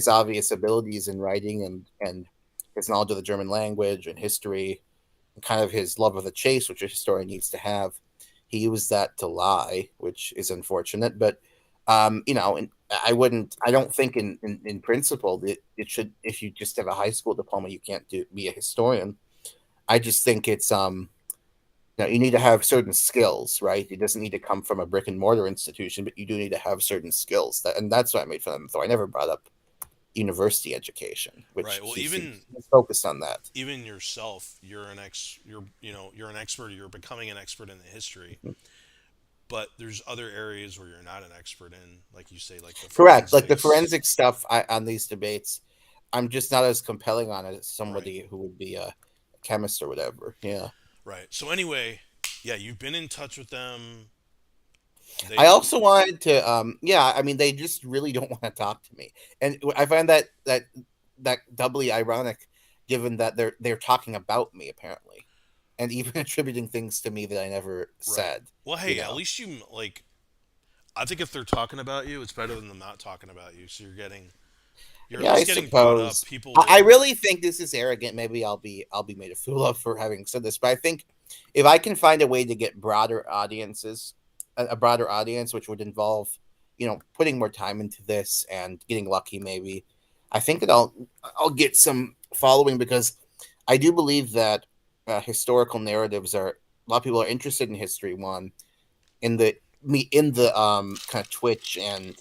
obvious abilities in writing and his knowledge of the German language and history, and kind of his love of the chase, which a historian needs to have. He used that to lie, which is unfortunate, but and I don't think in principle that it should, if you just have a high school diploma, you can't be a historian. I just think it's, you need to have certain skills, right? It doesn't need to come from a brick and mortar institution, but you do need to have certain skills and that's what I made fun of him. So I never brought up university education, which Right. Well, he's focused on that. even yourself, you're an expert. Or you're becoming an expert in the history, but there's other areas where you're not an expert in, like you say, like the Correct. Like the forensics. forensic stuff on these debates, I'm just not as compelling on it as Right. somebody who would be a chemist or whatever. Yeah. Right. So anyway, yeah, you've been in touch with them. I They also wanted to, yeah, I mean, they just really don't want to talk to me, and I find that doubly ironic, given that they're talking about me apparently, and even attributing things to me that I never right. said. Well, You hey, at know, least you like. I think if they're talking about you, it's better than them not talking about you. So you're getting you're at Yeah, I least getting brought up. suppose. People I will. really think this is arrogant. Maybe I'll be made a fool of for having said this, but I think if I can find a way to get broader audiences, a broader audience, which would involve, putting more time into this and getting lucky, maybe, I think that I'll get some following because I do believe that historical narratives are a lot of people are interested in history. One in the me in the kind of Twitch and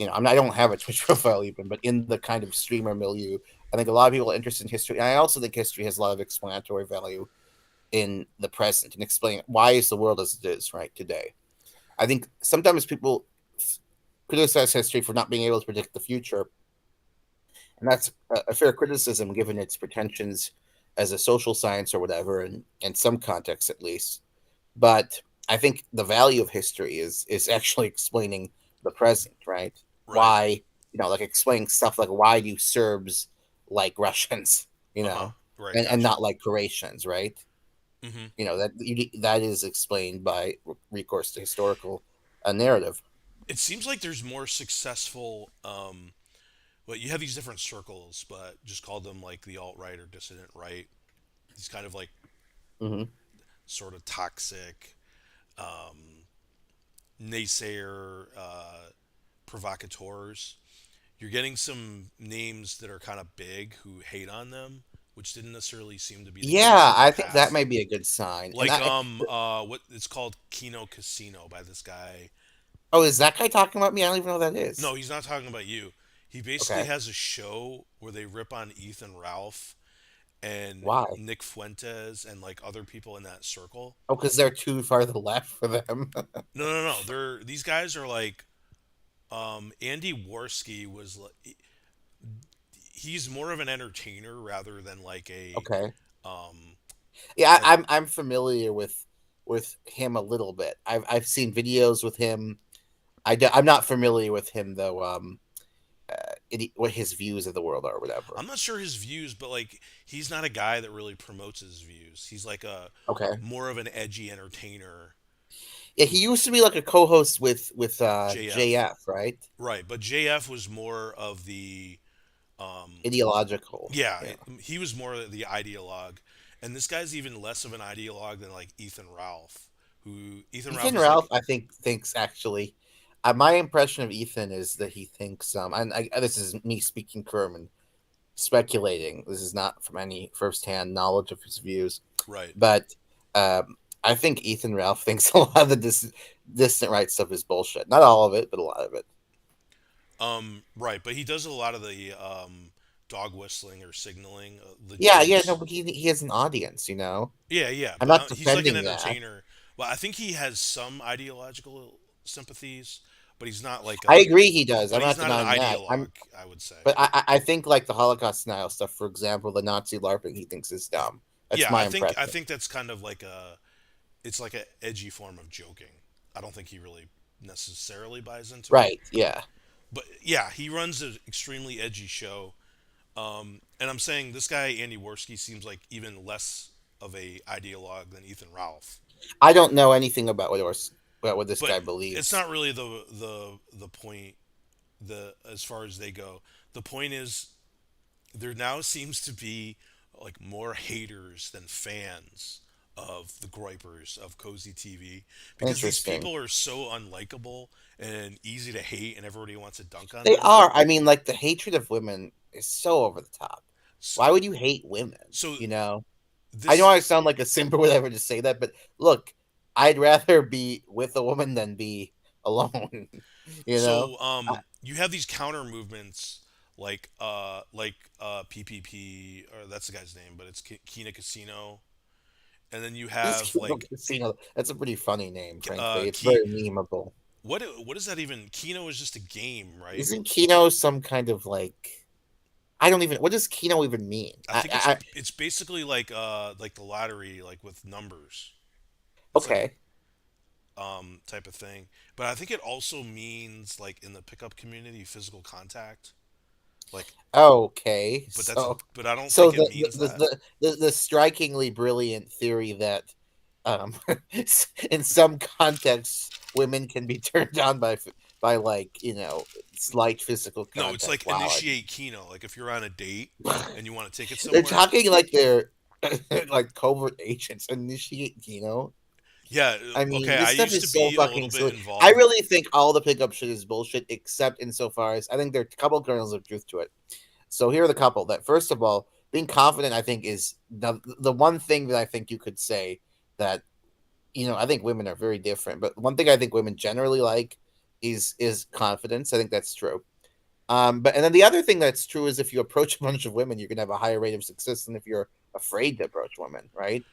I don't have a Twitch profile even, but in the kind of streamer milieu, I think a lot of people are interested in history. And I also think history has a lot of explanatory value in the present and explain why is the world as it is right today. I think sometimes people criticize history for not being able to predict the future, and that's a fair criticism given its pretensions as a social science or whatever, and in some contexts at least. But I think the value of history is actually explaining the present, right? Right. Why, like explaining stuff like why do Serbs like Russians, Uh huh. Right. and Gotcha. not like Croatians, right? Hmm. That is explained by recourse to historical narrative. It seems like there's more successful. Well, you have these different circles, but just call them like the alt right or dissident right. These kind of like Hmm. sort of toxic, naysayer, provocateurs. You're getting some names that are kind of big who hate on them, which didn't necessarily seem to be the case Yeah, in the I think that past. might be a good sign. And Like what it's called Kino Casino by this guy. oh, is that guy talking about me? I don't even know who that is. No, he's not talking about you. He basically Okay, has a show where they rip on Ethan Ralph and why? Nick Fuentes and like other people in that circle. Oh, because they're too far to the left for them. No, no, no. They're these guys are like Andy Worski was like he's more of an entertainer rather than like a Okay. um Yeah, like I'm familiar with him a little bit. I've seen videos with him. I'm not familiar with him though. What his views of the world are, or whatever. I'm not sure his views, but like he's not a guy that really promotes his views. He's like a Okay. more of an edgy entertainer Yeah, who he used to be like a co-host with JF. JF, right? Right, but JF was more of the Ideological. yeah, Yeah. he was more the ideologue, and this guy's even less of an ideologue than like Ethan Ralph, who Ethan Ralph Ethan is Ralph, like I think, thinks actually. My impression of Ethan is that he thinks. And this is me speaking from and speculating. This is not from any firsthand knowledge of his views, right, but I think Ethan Ralph thinks a lot of the distant right stuff is bullshit. Not all of it, but a lot of it. right, but he does a lot of the dog whistling or signaling, the Yeah, yeah, no, jokes. but he has an audience, you know. Yeah, yeah, I'm but not he's like an defending that. entertainer. Well, I think he has some ideological sympathies, but he's not like I a, agree he does. but I'm he's not not an denying that. ideologue, I would say. But I think like the Holocaust style stuff, for example, the Nazi LARPing, he thinks is dumb. That's Yeah, my I impression. think that's kind of like a, it's like a edgy form of joking. I don't think he really necessarily buys into it, Right? Yeah. but yeah, he runs an extremely edgy show. And I'm saying this guy Andy Worski seems like even less of a ideologue than Ethan Ralph. I don't know anything about what this But guy it's believes. not really the point. The as far as they go, the point is there now seems to be like more haters than fans of the gripers of cozy TV because these Interesting. people are so unlikable and easy to hate and everybody wants to dunk on They them. are. I mean, like the hatred of women is so over the top. So, Why would you hate women? so You know. I know this I sound like a simp or whatever to say that, but look, I'd rather be with a woman than be alone. you know. So I, you have these counter movements like PPP or that's the guy's name, but it's Kina Casino, and then you this have Kino like Casino. That's a pretty funny name, frankly. It's Ki very memeable. what is that even? Kino is just a game, right? Isn't Kino some kind of like? I don't even. What does Kino even mean? I think it's basically like the lottery like with numbers. It's like Okay. type of thing, but I think it also means like in the pickup community physical contact. Like, Okay. but I don't So think it means that. the strikingly brilliant theory that um in some contexts women can be turned on by by like slight physical No, it's contact. like Wow, initiate Kino. Like if you're on a date and you want to take it they're somewhere. talking like they're like covert agents. Initiate, Yeah, I mean, okay. this I stuff used to is so be a little fucking bit silly. I involved. really think all the pickup shit is bullshit, except insofar as I think there are a couple kernels of truth to it. So here are the couple that, first of all, being confident, I think, is the one thing that I think you could say that I think women are very different, but one thing I think women generally like is confidence. I think that's true. But and then the other thing that's true is if you approach a bunch of women, you're gonna have a higher rate of success than if you're afraid to approach women, right?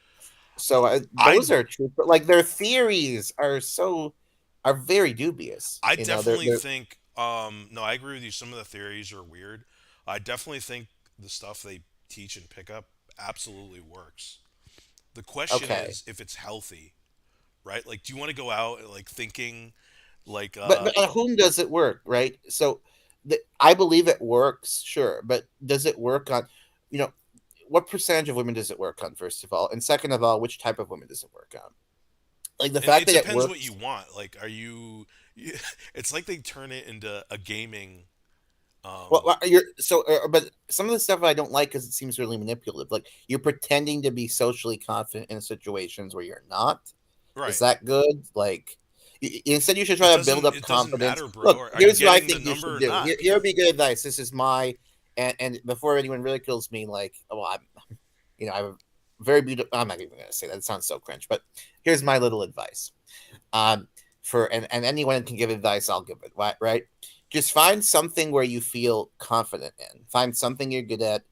So Well, those are true, but like their theories are very dubious. I They're definitely think no, I agree with you. Some of the theories are weird. I definitely think the stuff they teach and pick up absolutely works. The question okay. is if it's healthy, right? Like do you want to go out like thinking like But on whom does it work, right? So I believe it works, sure, but does it work on, you know, what percentage of women does it work on, first of all? And second of all, which type of women does it work on? Like the and fact it that it depends what you works. want. Like are you it's like they turn it into a gaming Well, but some of the stuff I don't like because it seems really manipulative. Like you're pretending to be socially confident in situations where you're not. Is right. that good? Like, instead, you should try to build up It doesn't confidence. matter, bro. Look, Are you here's what I getting the think you number should or do. not? Here would be good advice. This is my, and before anyone ridicules me, like, well, I have a very beautiful. I'm not even going to say that. It sounds so cringe. But here's my little advice. Um, and anyone can give advice. I'll give it. Right. Just find something where you feel confident in. Find something you're good at,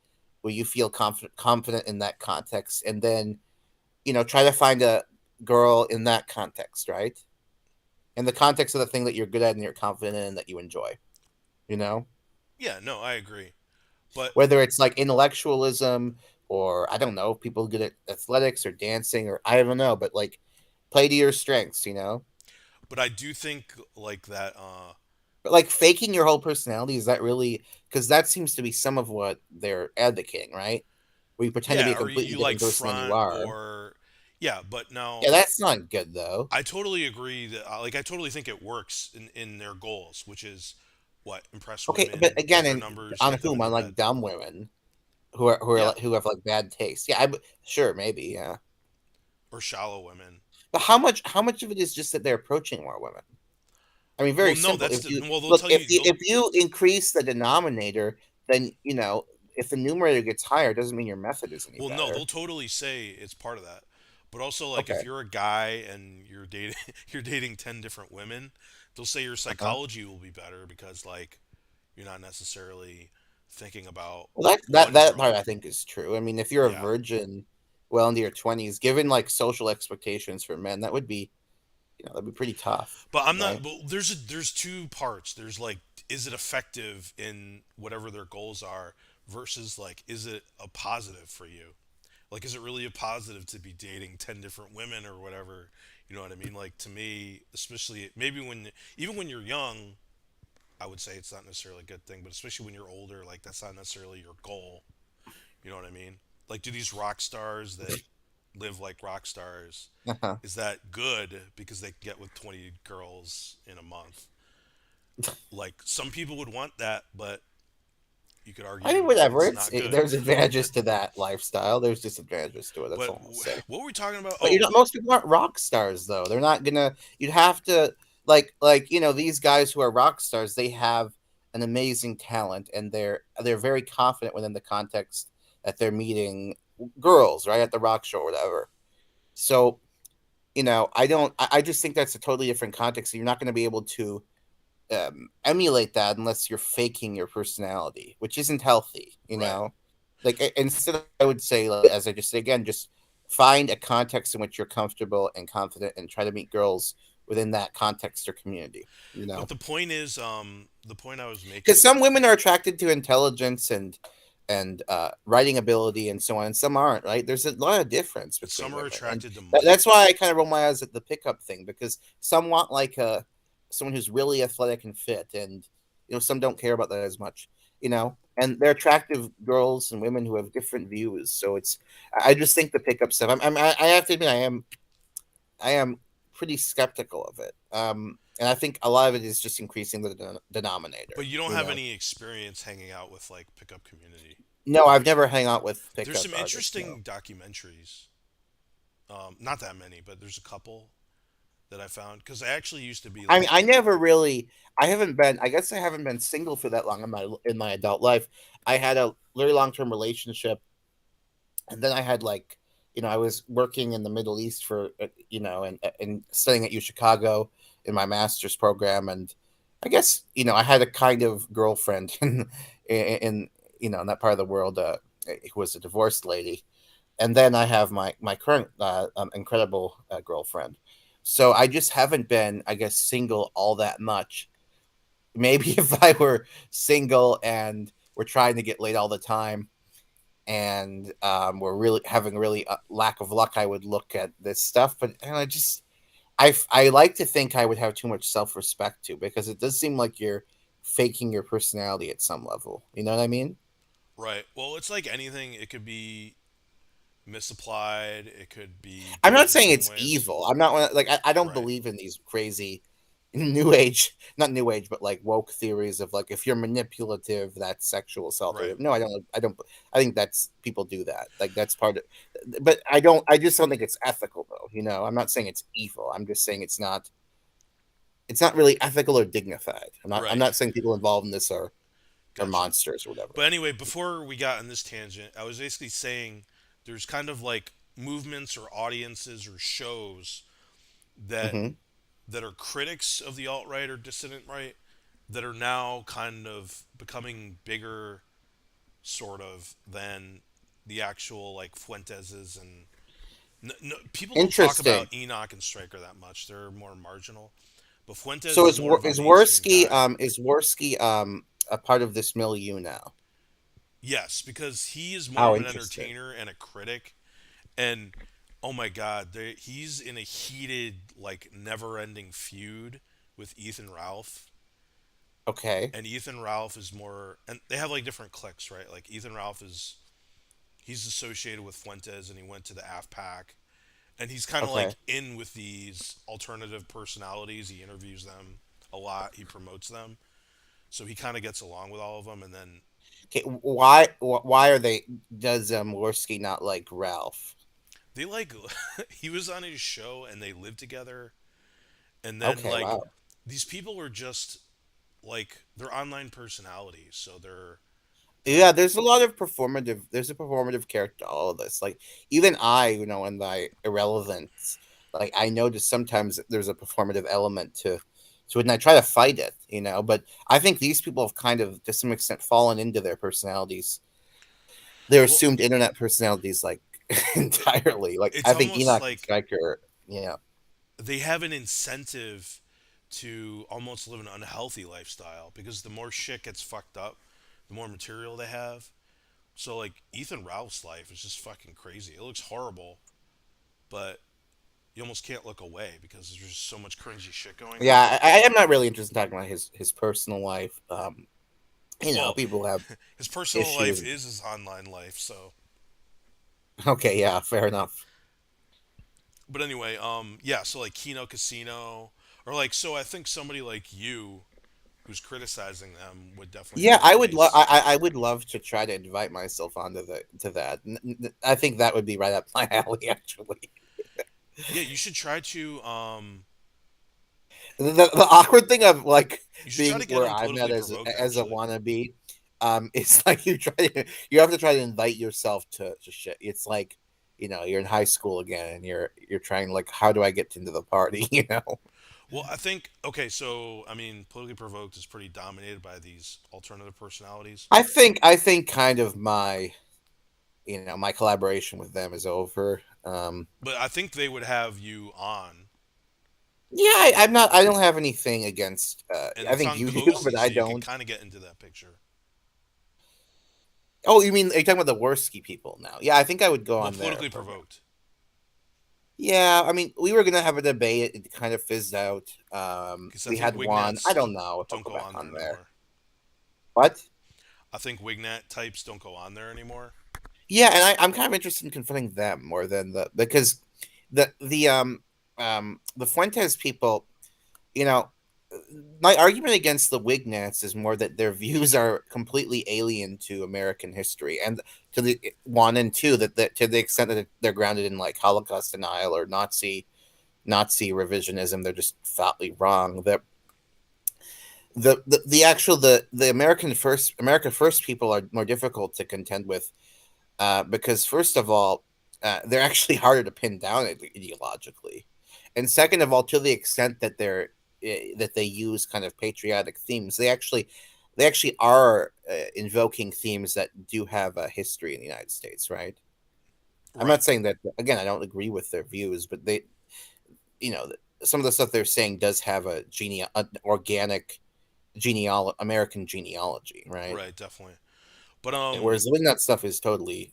where you feel confident in that context, and then try to find a girl in that context, right? In the context of the thing that you're good at and you're confident in and that you enjoy. You know, Yeah, no, I agree. But whether it's like intellectualism or I don't know, people good at athletics or dancing or I don't know, but like play to your strengths. I do think like that But like faking your whole personality, is that really? Because that seems to be some of what they're advocating, right? Where you pretend to be yeah, a or completely you like different person than you front are. or yeah, but now Yeah, that's not good though. I totally agree that like I totally think it works in their goals, which is what impress Okay, but women, get again, their numbers, on get them whom? into On bed. like dumb women Yeah, who have like bad taste. Yeah, sure, maybe, yeah. or shallow women. But how much of it is just that they're approaching more women? I mean, Well, very no, simple. that's If the you well they'll look, tell you they'll if you increase the denominator, then if the numerator gets higher, doesn't mean your method is any well no, better. they'll totally say it's part of that. But also like if Okay. you're a guy and you're dating you're dating 10 different women, they'll say your Uh-huh. psychology will be better because like you're not necessarily thinking about Well, one that girl. part I think is true. I mean, if you're a Yeah. virgin, well into your 20s, given like social expectations for men, that would be, that'd be pretty tough, But I'm not. right? Well, there's two parts. There's like, is it effective in whatever their goals are, versus like, is it a positive for you? Like, is it really a positive to be dating 10 different women or whatever? You know what I mean? Like to me, especially maybe when even when you're young, I would say it's not necessarily a good thing. But especially when you're older, like that's not necessarily your goal. You know what I mean? Like, do these rock stars that live like rock stars, Uh-huh. is that good because they can get with 20 girls in a month? Like some people would want that, but you could I mean, argue whatever. it's not good. There's advantages to that lifestyle. There's disadvantages to it. That's But all I'll say. what were we talking about? But Oh, most people aren't rock stars though. They're not gonna. You'd have to these guys who are rock stars. They have an amazing talent, and they're very confident within the context that they're meeting girls right at the rock show or whatever. So I don't. I just think that's a totally different context. You're not going to be able to emulate that unless you're faking your personality, which isn't healthy. right. Like instead, I would say, like, as I just said again, just find a context in which you're comfortable and confident, and try to meet girls within that context or community. But the point is, the point I was Because making. some women are attracted to intelligence and writing ability and so on, and some aren't. Right? There's a lot of difference between Some are women, and attracted to money. that's why I kind of roll my eyes at the pickup thing because some want like someone who's really athletic and fit, and some don't care about that as much. And they're attractive girls and women who have different views. So I just think the pickup stuff. I have to admit, I am pretty skeptical of it. And I think a lot of it is just increasing the But denominator. you don't have any experience hanging out with like pickup community. No, I've never hung out with There's pickup some artists. No, interesting documentaries. Not that many, but there's a couple that I found because I actually used to be I mean, like, I never really. I haven't been. I guess I haven't been single for that long in my adult life. I had a very long term relationship, and then I had like, I was working in the Middle East for and studying at U Chicago in my master's program, and I guess I had a kind of girlfriend in in that part of the world who was a divorced lady, and then I have my current incredible girlfriend. So I just haven't been, I guess, single all that much. Maybe if I were single and we're trying to get laid all the time, and we're really having really lack of luck, I would look at this stuff. But I like to think I would have too much self respect too, because it does seem like you're faking your personality at some level. You know what I mean? right. Well, it's like anything. It could be misapplied. It could be I'm good not in saying some it's ways. evil. I'm not like I don't Right. believe in these crazy new age, not new age, but like woke theories of like if you're manipulative, that's sexual assault. Right. Or no, I don't. I don't. I think that's people do that. Like that's part of. But I don't. I just don't think it's ethical though. I'm not saying it's evil. I'm just saying it's not. It's not really ethical or dignified. I'm not. I'm Right. not saying people involved in this are Gotcha. monsters or whatever. But anyway, before we got on this tangent, I was basically saying there's kind of like movements or audiences or shows that Hmm. that are critics of the alt right or dissident right that are now kind of becoming bigger, sort of, than the actual like Fuenteses and no, people don't talk Interesting. about Enoch and Stryker that much. They're more marginal. But Fuentes So is more of a Is mainstream guy. Worski a part of this milieu now? Yes, because he is more How of an interesting. entertainer and a critic. And oh my God, he's in a heated, like, never-ending feud with Ethan Ralph. Okay. And Ethan Ralph is more, and they have like different cliques, right? Like Ethan Ralph is he's associated with Fuentes, and he went to the AFPAC, and he's kind of Okay. like in with these alternative personalities. He interviews them a lot. He promotes them, so he kind of gets along with all of them. And then Okay. Why are they? Does Worski not like Ralph? they like he was on his show, and they lived together. And then Okay. like Wow. these people are just like they're online personalities, so they're Yeah, there's a lot of performative. There's a performative character to all of this. Like even I, in my irrelevance, like I notice sometimes there's a performative element to it, and I try to fight it. But I think these people have kind of, to some extent, fallen into their personalities, their well. assumed internet personalities, like entirely. Like It's I think almost Enoch and like Stryker, yeah. they have an incentive to almost live an unhealthy lifestyle because the more shit gets fucked up, the more material they have. So like Ethan Ralph's life is just fucking crazy. It looks horrible, but you almost can't look away because there's just so much cringy shit going on. Yeah, I am not really interested in talking about his personal life. Well, People have his personal life issues. is his online life, so Okay, yeah, fair enough. but anyway, yeah, so like Kino Casino or like so I think somebody like you who's criticizing them would definitely Yeah, make a case. I would love to try to invite myself onto the to that. I think that would be right up my alley, actually. Yeah, you should try to The awkward thing of like you should try being to get where him I'm at politically provoked as a actually. wannabe, it's like you have to try to invite yourself to shit. It's like you're in high school again, and you're trying like, how do I get into the party? Well, I think okay, so I mean, politically provoked is pretty dominated by these alternative personalities. I think kind of my collaboration with them is over. But I think they would have you on, Yeah, I'm not. I don't have anything against. and I it's think on you do, Cozy, but I so you could don't. kind of get into that picture. Oh, you mean, are you talking about the Worski people now? Yeah, I think I would go Well, on their politically program. provoked. Yeah, I mean, we were gonna have a debate. It kind of fizzed out. Because I We think had one. I Wignats don't know if I'll don't go go back on there on there. anymore. What? I think Wignat types don't go on there anymore. Yeah, and I'm kind of interested in confronting them more than because the Fuentes people, you know, my argument against the Wignats is more that their views are completely alien to American history, and to the one and two that to the extent that they're grounded in like Holocaust denial or Nazi revisionism, they're just flatly wrong. The actual the America first people are more difficult to contend with, because first of all, they're actually harder to pin down ideologically, and second of all, to the extent that that they use kind of patriotic themes, they actually are invoking themes that do have a history in the United States, right? I'm Right. not saying that again. I don't agree with their views, but they, you know, some of the stuff they're saying does have an organic American genealogy, right? Right. Definitely. But Whereas the Wignut stuff is totally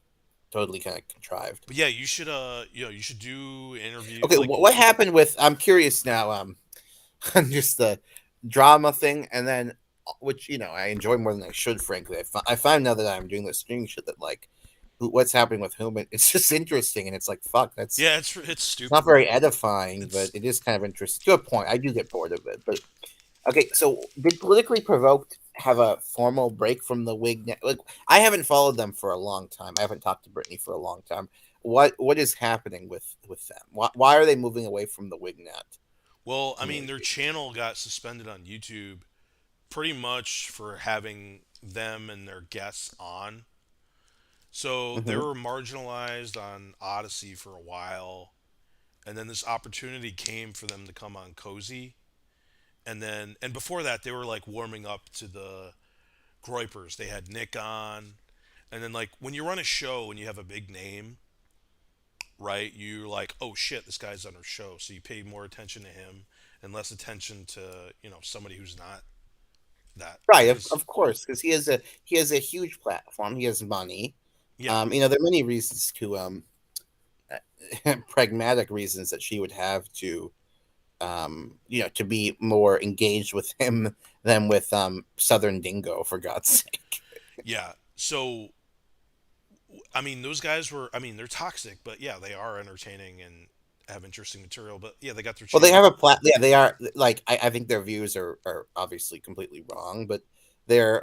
kind of contrived. But yeah, you should you should do interview Okay, like what happened with? I'm curious now. On just the drama thing, and then which I enjoy more than I should. Frankly, I find now that I'm doing this streaming shit that like what's happening with whom it's just interesting, and it's like fuck, yeah, it's it's not stupid, very bro. edifying, but It's it is kind of interesting to a point. I do get bored of it, but okay. So did politically provoked have a formal break from the Whig? Like, I haven't followed them for a long time. I haven't talked to Brittany for a long time. What is happening with them? Why are they moving away from the Wignet well, I mean, their community? channel got suspended on YouTube pretty much for having them and their guests on. So they Mm-hmm. were marginalized on Odyssey for a while, and then this opportunity came for them to come on Cozy, and before that they were like warming up to the Groypers. They had Nick on, and then like when you run a show and you have a big name, right? You're like, oh shit, this guy's on our show, so you pay more attention to him and less attention to somebody who's not that Right, because of course, because he has a huge platform. He has money. yeah, There are many reasons to pragmatic reasons that she would have to to be more engaged with him than with Southern Dingo, for God's sake. yeah. So I mean, those guys were. I mean, they're toxic, but yeah, they are entertaining and have interesting material. But yeah, they got their Well, they have channel. yeah, they are like I think their views are obviously completely wrong, but they're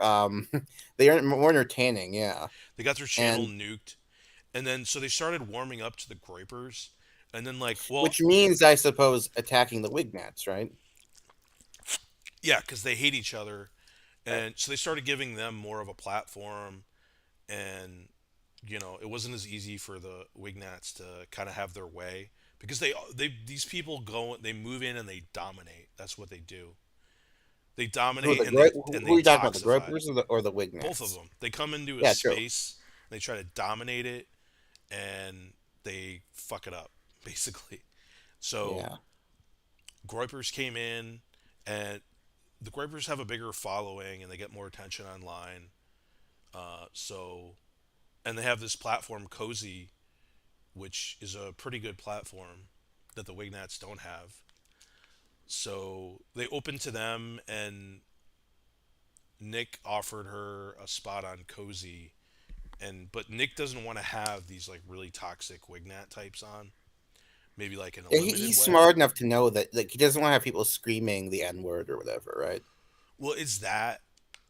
they are more entertaining, yeah. They got their channel And nuked, and then so they started warming up to the Groypers, and then like, well, which means I suppose attacking the Wignats, right? yeah, because they hate each other, Right. and so they started giving them more of a platform, and it wasn't as easy for the Wignats to kind of have their way because they these people go, they move in and they dominate. That's what they do. They dominate and Who are they you talking about? The toxify Gropers or the both of Wignats? them. They come into a Yeah, true. space, they try to dominate it, and they fuck it up basically. So Yeah. Groypers came in, and the Groypers have a bigger following and they get more attention online. So and they have this platform Cozy, which is a pretty good platform that the Wignats don't have. So they opened to them, and Nick offered her a spot on Cozy, and but Nick doesn't want to have these like really toxic Wignat types on. Maybe like in a Yeah, limited he's way. smart enough to know that like he doesn't want to have people screaming the N word or whatever, right? Well, it's that,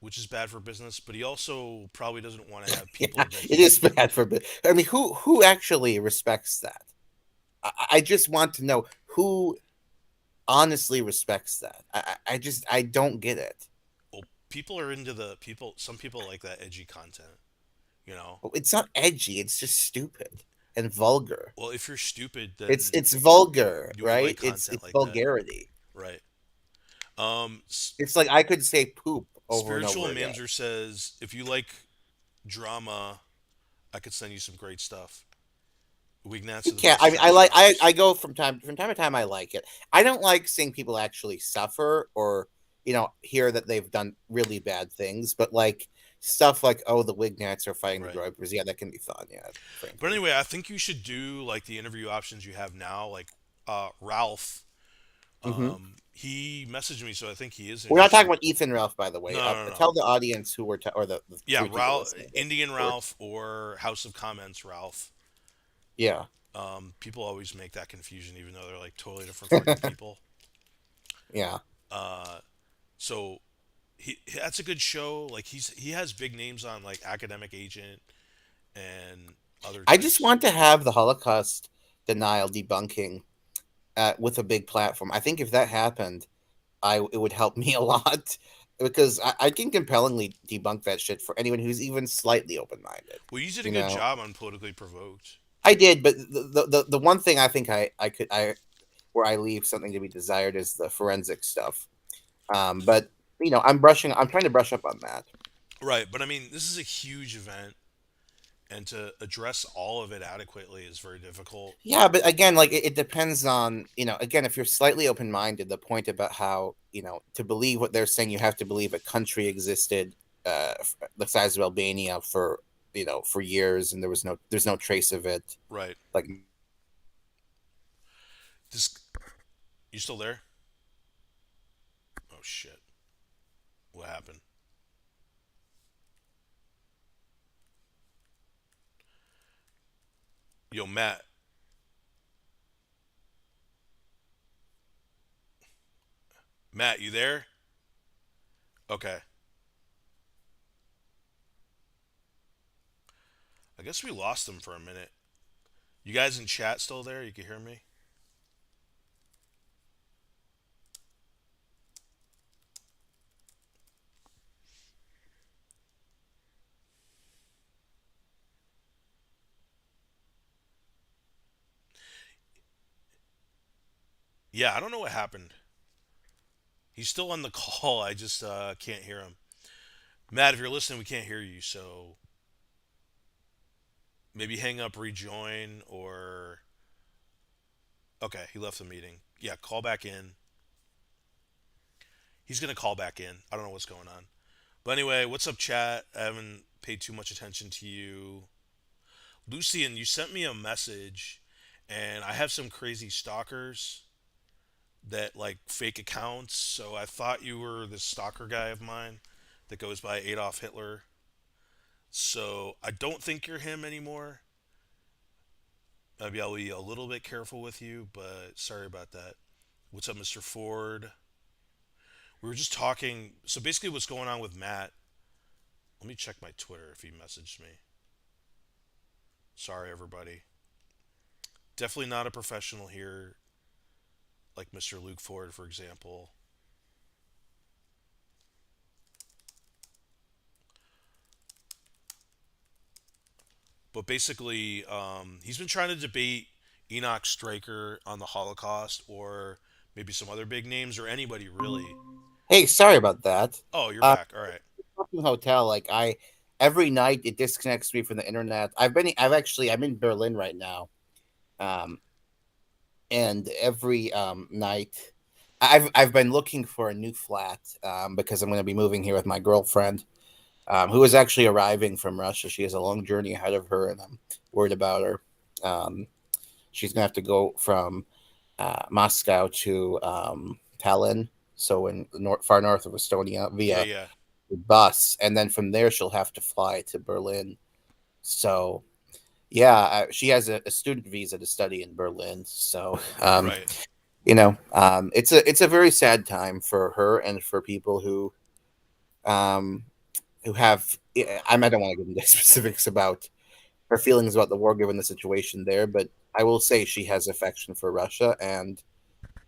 which is bad for business, but he also probably doesn't want to have Yeah, people that it is he. bad for. I mean, who actually respects that? I just want to know who honestly respects that. I don't get it. Well, people are into the people. Some people like that edgy content. You know. It's not edgy. It's just stupid and vulgar. Well, if you're stupid, then It's vulgar, you would like right? content It's like that, vulgarity. right? It's like I could say poop over and Spiritual over again. Mamzer says, if you like drama, I could send you some great stuff. Wignats You are the can't. best I trash like. talkers. I go from time to time. I like it. I don't like seeing people actually suffer or hear that they've done really bad things. But like stuff like the Wignats are fighting the Right. Groypers. Yeah, that can be fun. Yeah, But frankly. anyway, I think you should do like the interview options you have now. Like Ralph, Hmm. he messaged me, so I think he is We're not talking interested. about Ethan Ralph, by the way. No, no, no. Tell the audience who or the Yeah, three people Ralph, listening. Indian Or Ralph, or House of Comments Ralph. yeah, People always make that confusion, even though they're like totally different fucking people. yeah. So that's a good show. Like he has big names on like Academic Agent and other I just types. want to have the Holocaust denial debunking with a big platform. I think if that happened, I it would help me a lot because I can compellingly debunk that shit for anyone who's even slightly open minded. Well, you did a You good know, job on Politically Provoked. I did, but the one thing I think I could I where I leave something to be desired is the forensic stuff. But I'm trying to brush up on that. Right, but I mean, this is a huge event, and to address all of it adequately is very difficult. Yeah, but again, like it depends on, again, if you're slightly open minded, the point about how, to believe what they're saying, you have to believe a country existed the size of Albania for, for years, and there's no trace of it. Right. Like, This, you still there? Oh shit! What happened? Yo, Matt. Matt, you there? Okay. I guess we lost him for a minute. You guys in chat still there? You can hear me? Yeah, I don't know what happened. He's still on the call. I just can't hear him. Matt, if you're listening, we can't hear you. So maybe hang up, rejoin, or okay, he left the meeting. Yeah, call back in. He's gonna call back in. I don't know what's going on. But anyway, what's up, chat? I haven't paid too much attention to you. Lucian, you sent me a message, and I have some crazy stalkers that like fake accounts. So I thought you were this stalker guy of mine that goes by Adolf Hitler. So I don't think you're him anymore. Maybe I'll be a little bit careful with you, but sorry about that. What's up, Mr. Ford? We were just talking. So basically, what's going on with Matt? Let me check my Twitter if he messaged me. Sorry, everybody. Definitely not a professional here, like Mr. Luke Ford, for example. But basically, he's been trying to debate Enoch Straker on the Holocaust, or maybe some other big names, or anybody really. hey, sorry about that. Oh, you're Uh, back. All right. fucking hotel, like every night it disconnects me from the internet. I'm in Berlin right now. Um, and every night I've been looking for a new flat because I'm going to be moving here with my girlfriend, who is actually arriving from Russia. She has a long journey ahead of her, and I'm worried about her. Um, she's going to have to go from Moscow to Tallinn, so in the far north of Estonia, Yeah, via yeah. bus, and then from there she'll have to fly to Berlin. So yeah, she has a student visa to study in Berlin. So Right. it's a very sad time for her and for people um, who have. I don't want to get into specifics about her feelings about the war, given the situation there, but I will say she has affection for Russia, and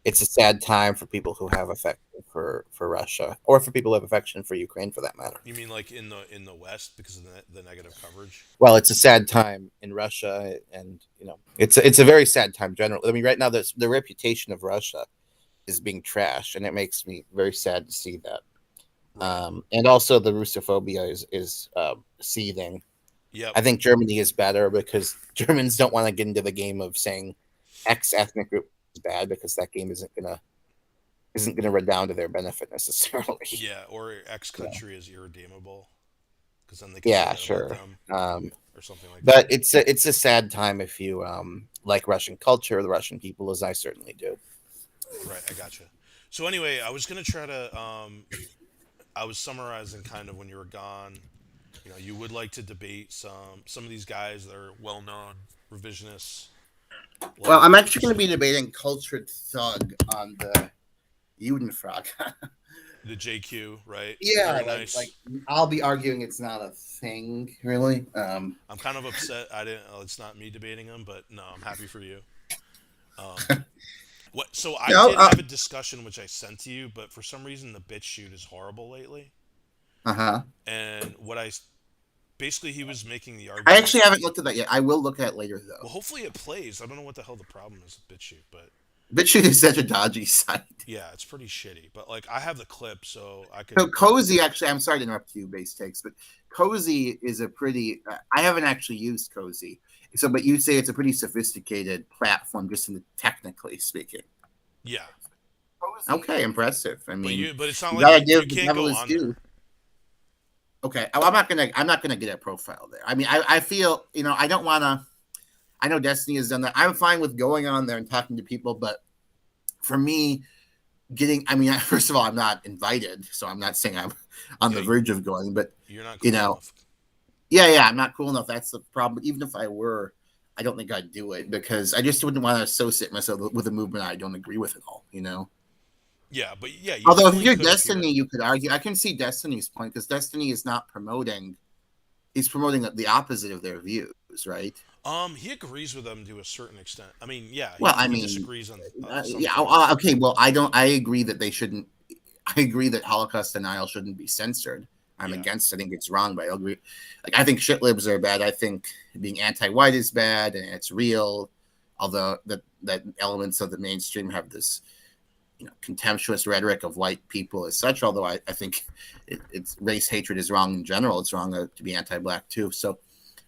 it's a sad time for people who have affection for Russia, or for people who have affection for Ukraine, for that matter. You mean like in the West because of the negative coverage? Well, it's a sad time in Russia, and it's a very sad time generally. I mean, right now the reputation of Russia is being trashed, and it makes me very sad to see that. Right. And also the Russophobia is seething. Yep. I think Germany is better because Germans don't want to get into the game of saying X ethnic group is bad, because that game isn't gonna redound to their benefit necessarily. Yeah. Or X Yeah, country is irredeemable because then they can yeah, forget about sure. them or something like But that. it's a sad time if you like Russian culture, the Russian people, as I certainly do. Right. I gotcha. So anyway, I was gonna try to I was summarizing kind of when you were gone. You know, you would like to debate some of these guys that are well known revisionists, Well, like I'm actually going to be debating cultured thug on the Judenfrage. The JQ, right? Yeah, Very like nice. I'll be arguing it's not a thing, really. I'm kind of upset. I didn't. It's not me debating him, but no, I'm happy for you. Um, what? So I No, did have a discussion which I sent to you, but for some reason the bit shoot is horrible lately. uh-huh. And basically he was making the I argument. actually haven't looked at that yet. I will look at it later, though. Well, hopefully it plays. I don't know what the hell the problem is with BitChute, but BitChute is such a dodgy site. yeah, it's pretty shitty. But like I have the clip, so I So could. Cozy, actually, I'm sorry to interrupt you, base takes, but Cozy is a pretty. I haven't actually used Cozy, so but you say it's a pretty sophisticated platform, just in the, technically speaking. Yeah, Okay, impressive. I mean, but it's not you like gotta you give the can't devil go his on there. due. Okay, I'm not gonna get a profile there. I mean, I feel I don't want to. I know Destiny has done that. I'm fine with going on there and talking to people, but for me, I mean, first of all, I'm not invited, so I'm not saying I'm on Yeah, the verge of going, but you're not you cool know, enough. yeah, I'm not cool enough. That's the problem. Even if I were, I don't think I'd do it because I just wouldn't want to associate myself with a movement I don't agree with at all. Yeah, but yeah, you Although if definitely you're could if you're. Destiny, you could argue. I can see Destiny's point because Destiny is not promoting. He's promoting the opposite of their views, right? He agrees with them to a certain extent. I mean, yeah, Well, I he mean, disagrees on some yeah, things. okay. Well, I don't. I agree that they shouldn't. I agree that Holocaust denial shouldn't be censored. I'm Yeah, against. I think it's wrong, but I agree. Like I think shit libs are bad. I think being anti-white is bad, and it's real. Although that elements of the mainstream have this, contemptuous rhetoric of white people as such. Although I think it's race hatred is wrong in general. It's wrong to be anti-black too. So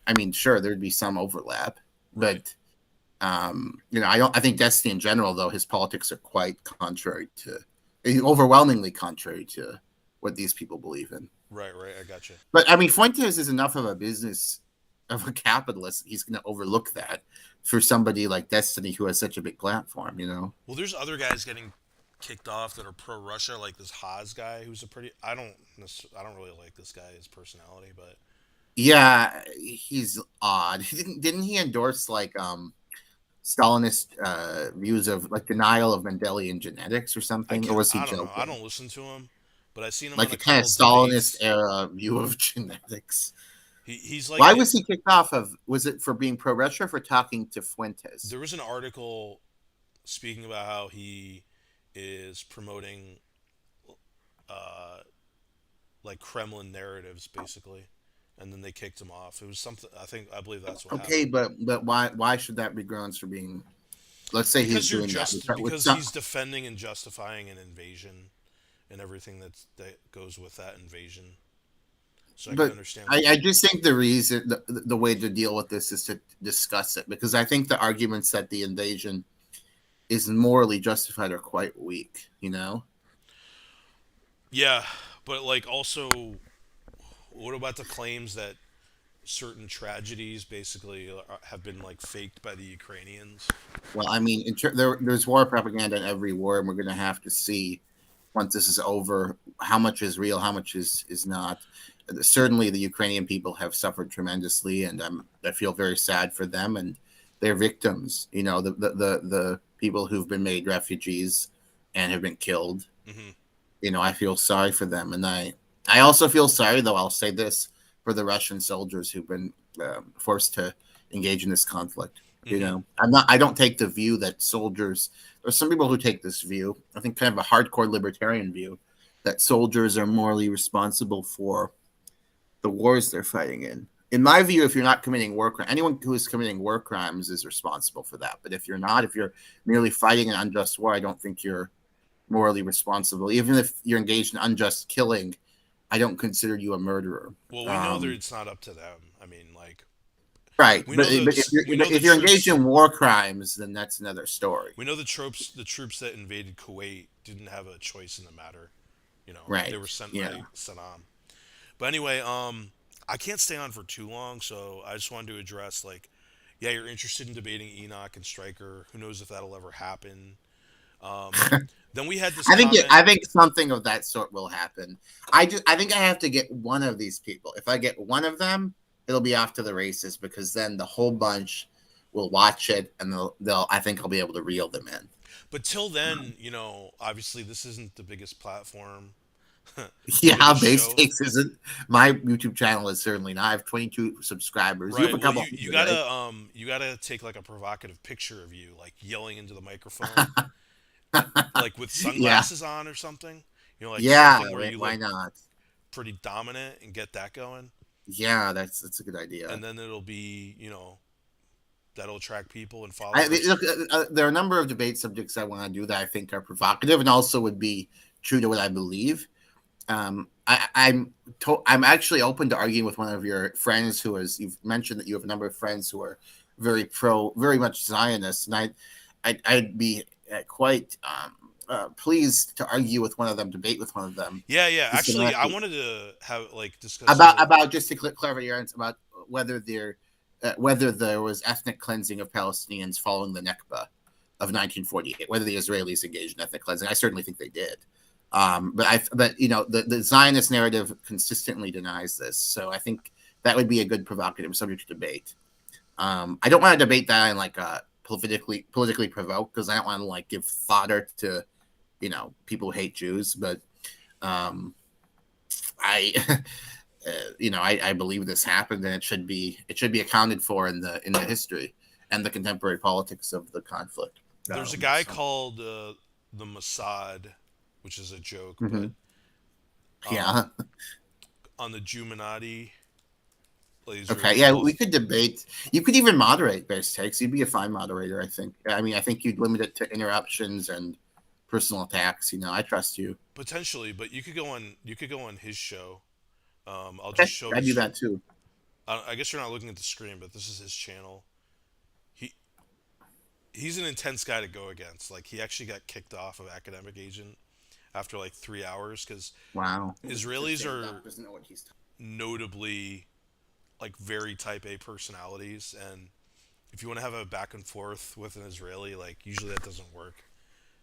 I mean, sure, there'd be some overlap, right. but I don't. I think Destiny in general, though, his politics are quite contrary to, overwhelmingly contrary to what these people believe in. Right, right. I got you. But I mean, Fuentes is enough of a business of a capitalist. He's going to overlook that for somebody like Destiny who has such a big platform. Well, there's other guys getting kicked off that are pro Russia, like this Haas guy, who's a pretty. I don't really like this guy, his personality, but Yeah, he's odd. Didn't he endorse like Stalinist views of like denial of Mendelian genetics or something, or was he I don't know. I joking? don't listen to him, but I've seen him on Like a a kind of couple Stalinist debates. era view of genetics. He's like Why was he kicked off of? Was it for being pro Russia or for talking to Fuentes? there was an article speaking about how he is promoting uh, like Kremlin narratives, basically, and then they kicked him off. It was something. I believe that's what Okay, happened. but why should that be grounds for being? Let's say he's doing that with Because some. he's defending and justifying an invasion and everything that goes with that invasion. So I can But understand I, why. I just think the reason the way to deal with this is to discuss it because I think the arguments that the invasion is morally justified are quite weak. Yeah, but like also, what about the claims that certain tragedies basically have been like faked by the Ukrainians? Well, I mean, there's war propaganda in every war, and we're going to have to see once this is over how much is real, how much is not. Certainly, the Ukrainian people have suffered tremendously, and I feel very sad for them and their victims. The people who've been made refugees and have been killed. Hmm. I feel sorry for them, and I also feel sorry, though. I'll say this for the Russian soldiers who've been forced to engage in this conflict. Hmm. I don't take the view that soldiers. There's some people who take this view. I think kind of a hardcore libertarian view that soldiers are morally responsible for the wars they're fighting in. In my view, if you're not committing war crimes, anyone who is committing war crimes is responsible for that. But if you're not, if you're merely fighting an unjust war, I don't think you're morally responsible. Even if you're engaged in unjust killing, I don't consider you a murderer. Well, we know that Um, it's not up to them. I mean, like right, we but, know that but if you're we know the if you're engaged troops. in war crimes, then that's another story. We know the troops that invaded Kuwait didn't have a choice in the matter. You know, they Right. were sent Yeah. by Saddam. But anyway, I can't stay on for too long, so I just wanted to address like, yeah, you're interested in debating Enoch and Stryker. Who knows if that'll ever happen? Um, then we had this comment. I think something of that sort will happen. I think I have to get one of these people. If I get one of them, it'll be off to the races because then the whole bunch will watch it and they'll I think I'll be able to reel them in. But till then, you know, obviously this isn't the biggest platform. for Yeah, this base show. takes isn't my YouTube channel is certainly not. I have 22 subscribers. You have Right. a Well, couple you hundred, you gotta take like a provocative picture of you, like yelling into the microphone, right? like with Yeah, sunglasses on or something. You know, like yeah. something where you Why look not? pretty dominant and get that going, Yeah, that's a good idea. and then it'll be, that'll attract people and I followers. look. There are a number of debate subjects I want to do that I think are provocative and also would be true to what I believe. I'm actually open to arguing with one of your friends who is. You've mentioned that you have a number of friends who are very much Zionists, and I'd be quite pleased to argue with one of them, debate with one of them Yeah, yeah. Actually, I systematically wanted to have like discuss some of. about just to clarify your answer about whether there whether there was ethnic cleansing of Palestinians following the Nakba of 1948, whether the Israelis engaged in ethnic cleansing. I certainly think they did. But the Zionist narrative consistently denies this, so I think that would be a good provocative subject to debate. I don't want to debate that in like a politically provoked because I don't want to like give fodder to people who hate Jews, but um, I I believe this happened and it should be accounted for in the history and the contemporary politics of the conflict. There's a Um, guy so called the Mossad, which is a joke, but mhm. um, Yeah. on the Juminati, like Okay. Israeli Yeah, we police. could debate. You could even moderate base takes. You'd be a fine moderator, I think. I mean, I think you'd limit it to interruptions and personal attacks. I trust you. Potentially, but you could go on his show. I'll just Okay, show I the do screen. that too. I guess you're not looking at the screen, but this is his channel. He he's an intense guy to go against. Like he actually got kicked off of Academic Agent after like 3 hours because Wow. To Israelis stand are up doesn't know what he's talking. notably like very type A personalities, and if you want to have a back and forth with an Israeli, like usually that doesn't work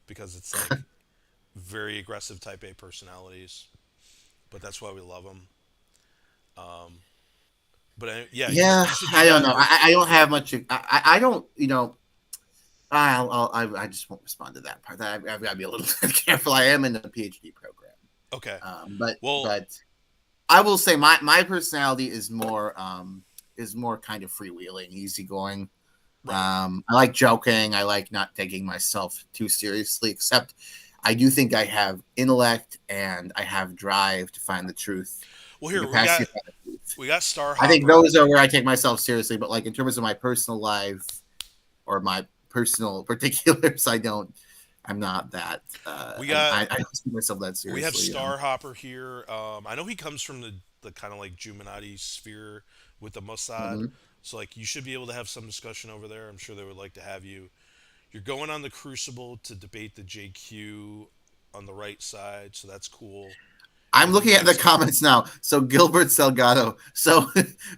because it's like very aggressive type A personalities. But that's why we love them. But yeah, Yeah, you should do I don't that. know. I don't have much. I don't. I just won't respond to that part. I've got to be a little careful. I am in the PhD program, Okay. but Well, I will say my personality is more kind of freewheeling, easygoing. right. I like joking. I like not taking myself too seriously. Except, I do think I have intellect and I have drive to find the truth, Well, the here we got capacity to find the truth. we got I think Starhopper. those are where I take myself seriously. But like in terms of my personal life or my personal particulars, I don't. I'm not that. We got I don't take myself that we have seriously. Starhopper here. I know he comes from the kind of like Juminati sphere with the Mossad, Mhm. so like you should be able to have some discussion over there. I'm sure they would like to have you. You're going on the Crucible to debate the JQ on the right side, so that's cool. I'm And then looking you at have the comments now. So Gilbert Salgado. So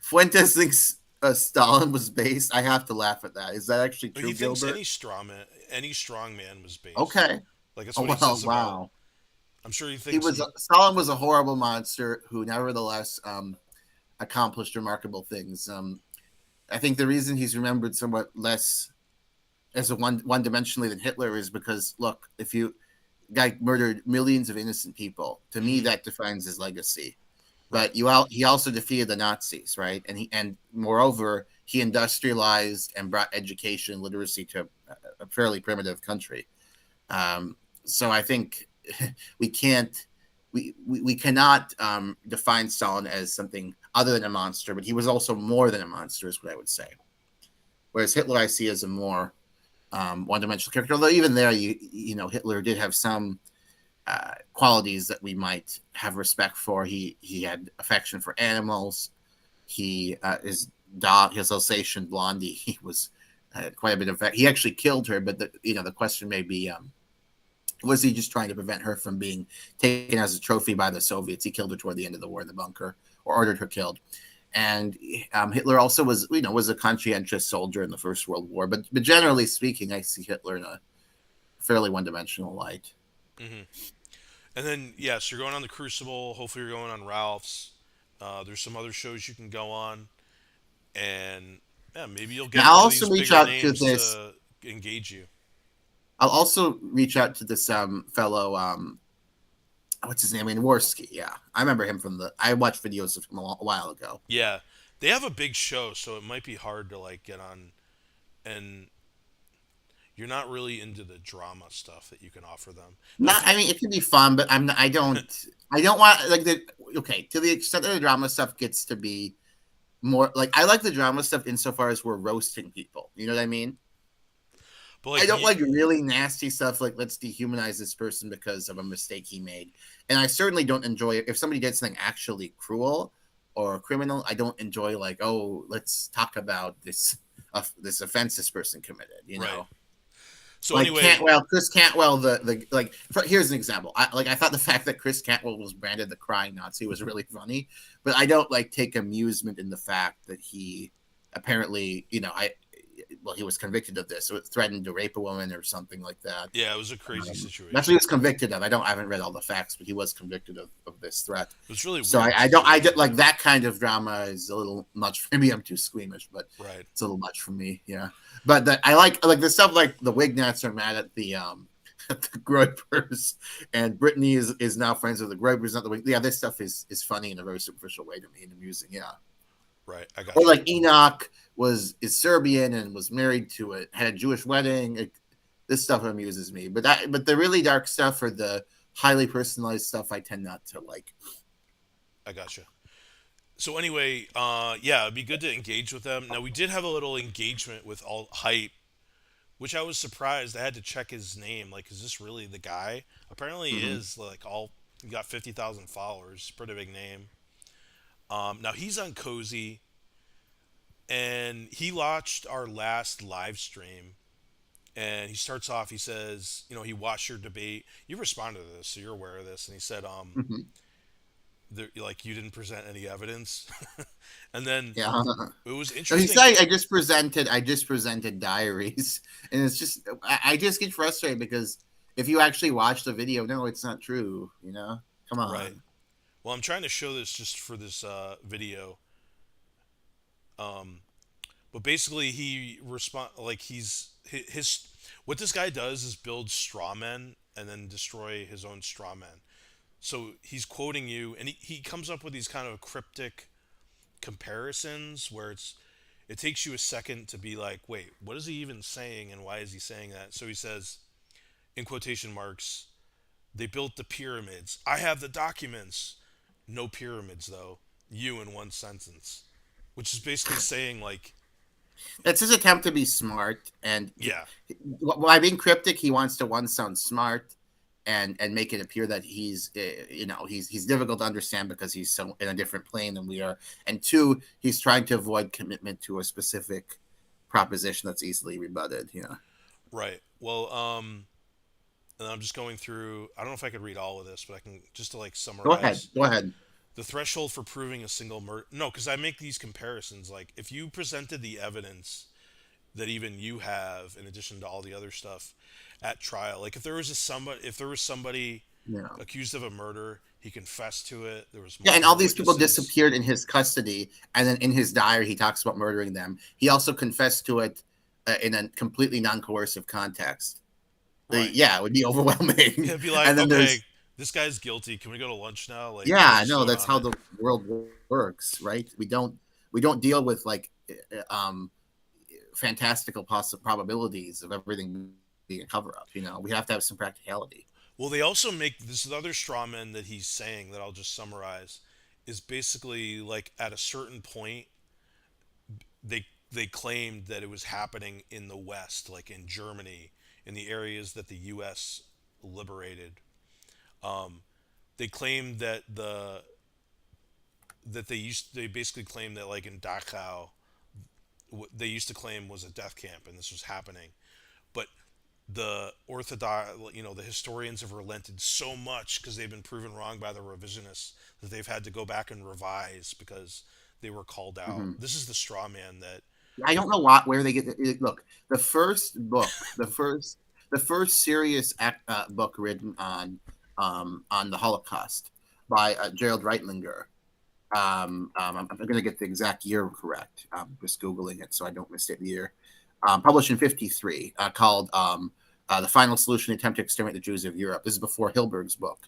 Fuentes thinks Stalin was based. I have to laugh at that. Is that actually he true, thinks Gilbert? any strongman was based. Okay. Like that's Oh, what he well, says about. wow. I'm sure he He thinks was he. Stalin was a horrible monster who nevertheless accomplished remarkable things. I think the reason he's remembered somewhat less as a one dimensionally than Hitler is because look, if you guy murdered millions of innocent people, to me Mhm, that defines his legacy. right. But he also defeated the Nazis, right? And moreover, he industrialized and brought education and literacy to a fairly primitive country. So I think we can't we cannot define Stalin as something other than a monster, but he was also more than a monster, is what I would say. Whereas Hitler, I see as a more one-dimensional character. Although even there, Hitler did have some qualities that we might have respect for. He had affection for animals. He his Alsatian Blondie. He was quite a bit of. He actually killed her, but the question may be, was he just trying to prevent her from being taken as a trophy by the Soviets? He killed her toward the end of the war in the bunker, or ordered her killed. And Hitler also was a conscientious soldier in the First World War. But generally speaking, I see Hitler in a fairly one-dimensional light. Hmm. And then yes, you're going on the Crucible. Hopefully, you're going on Ralph's. There's some other shows you can go on, and yeah, maybe you'll And get I'll one of also these reach bigger out to names this. to engage you. I'll also reach out to this fellow what's his name? Jaworski. Yeah, I remember him from I watched videos of him a while ago. Yeah, they have a big show, so it might be hard to like get on, and you're not really into the drama stuff that you can offer them. Now, Not, if you, I mean, it can be fun, but I'm not, I don't want like the okay to the extent that the drama stuff gets to be more like I like the drama stuff insofar as we're roasting people. You know what I mean? but I like don't you, like really nasty stuff like let's dehumanize this person because of a mistake he made. And I certainly don't enjoy it if somebody did something actually cruel or criminal. I don't enjoy like, oh, let's talk about this offense this person committed, you right. know. So Like anyway, Cantwell, Chris Cantwell, the like. Here's an example. I thought the fact that Chris Cantwell was branded the crying Nazi was really funny, but I don't like take amusement in the fact that he apparently, he was convicted of this, or threatened to rape a woman or something like that. yeah, it was a crazy That's what he situation. was convicted of. I haven't read all the facts, but he was convicted of this threat. It was really So weird I don't situation. like that kind of drama is a little much. Maybe I'm too squeamish, but Right. it's a little much for me. Yeah, but I like the stuff like the Wignats are mad at the at the Groypers, and Brittany is now friends with the Groypers. Not the Wig. Yeah, this stuff is funny in a very superficial way to me and amusing. Yeah, Right. I or got you. like Enoch is Serbian and was married to it, had a Jewish wedding. This stuff amuses me, but the really dark stuff or the highly personalized stuff, I tend not to like. I got you. So anyway, yeah, it'd be good to engage with them. Now we did have a little engagement with all hype, which I was surprised. I had to check his name. Like, is this really the guy? Apparently, he Mm-hmm. is. Like, he got 50,000 followers. Pretty big name. Now he's on Cozy, and he watched our last live stream. And he starts off. He says, he watched your debate. You responded to this, so you're aware of this. And he said, Mm-hmm. like you didn't present any evidence. And then Yeah. it was So he interesting. said, I just presented diaries, and it's just, I just get frustrated because if you actually watch the video, no, it's not true. Come Right. on. Well, I'm trying to show this just for this video. Um, but basically, he respond like his what this guy does is build straw men and then destroy his own straw men. So he's quoting you, and he comes up with these kind of cryptic comparisons where it takes you a second to be like, wait, what is he even saying, and why is he saying that? So he says, in quotation marks, they built the pyramids. I have the documents. No pyramids, though. You in one sentence. Which is basically saying, like, It's his attempt to be smart, and yeah, by being cryptic, he wants to one sound smart, and make it appear that he's difficult to understand because he's so in a different plane than we are, and two, he's trying to avoid commitment to a specific proposition that's easily rebutted. right. Well, and I'm just going through, I don't know if I could read all of this, but I can just to like Go ahead. summarize Go ahead. the threshold for proving a single murder. No, because I make these comparisons. Like, if you presented the evidence that even you have, in addition to all the other stuff at trial, like if there was somebody Yeah. accused of a murder, he confessed to it. There was Yeah, and all multiple these people witnesses. disappeared in his custody, and then in his diary, he talks about murdering them. He also confessed to it in a completely non-coercive context. Right. Yeah, it would be overwhelming. It'd be like, And then okay, there's this guy's guilty. Can we go to lunch now? Like, let's yeah, just no, vote that's on how it. the world works, right? We don't deal with like um fantastical probabilities of everything being a cover up. We have to have some practicality. Well, they also make this other straw man that he's saying that I'll just summarize is basically like at a certain point they claimed that it was happening in the West, like in Germany, in the areas that the U.S. liberated. Um, they claimed that they basically claimed that like in Dachau, what they used to claim was a death camp, and this was happening. But the orthodox, the historians have relented so much because they've been proven wrong by the revisionists that they've had to go back and revise because they were called out. Mm-hmm. This is the straw man that, I don't know where they get look. The first serious book written on the Holocaust by Gerald Reitlinger. I'm going to get the exact year correct. I'm just googling it so I don't mistake the year. Published in '53, called "The Final Solution: Attempt to Exterminate the Jews of Europe." This is before Hilberg's book.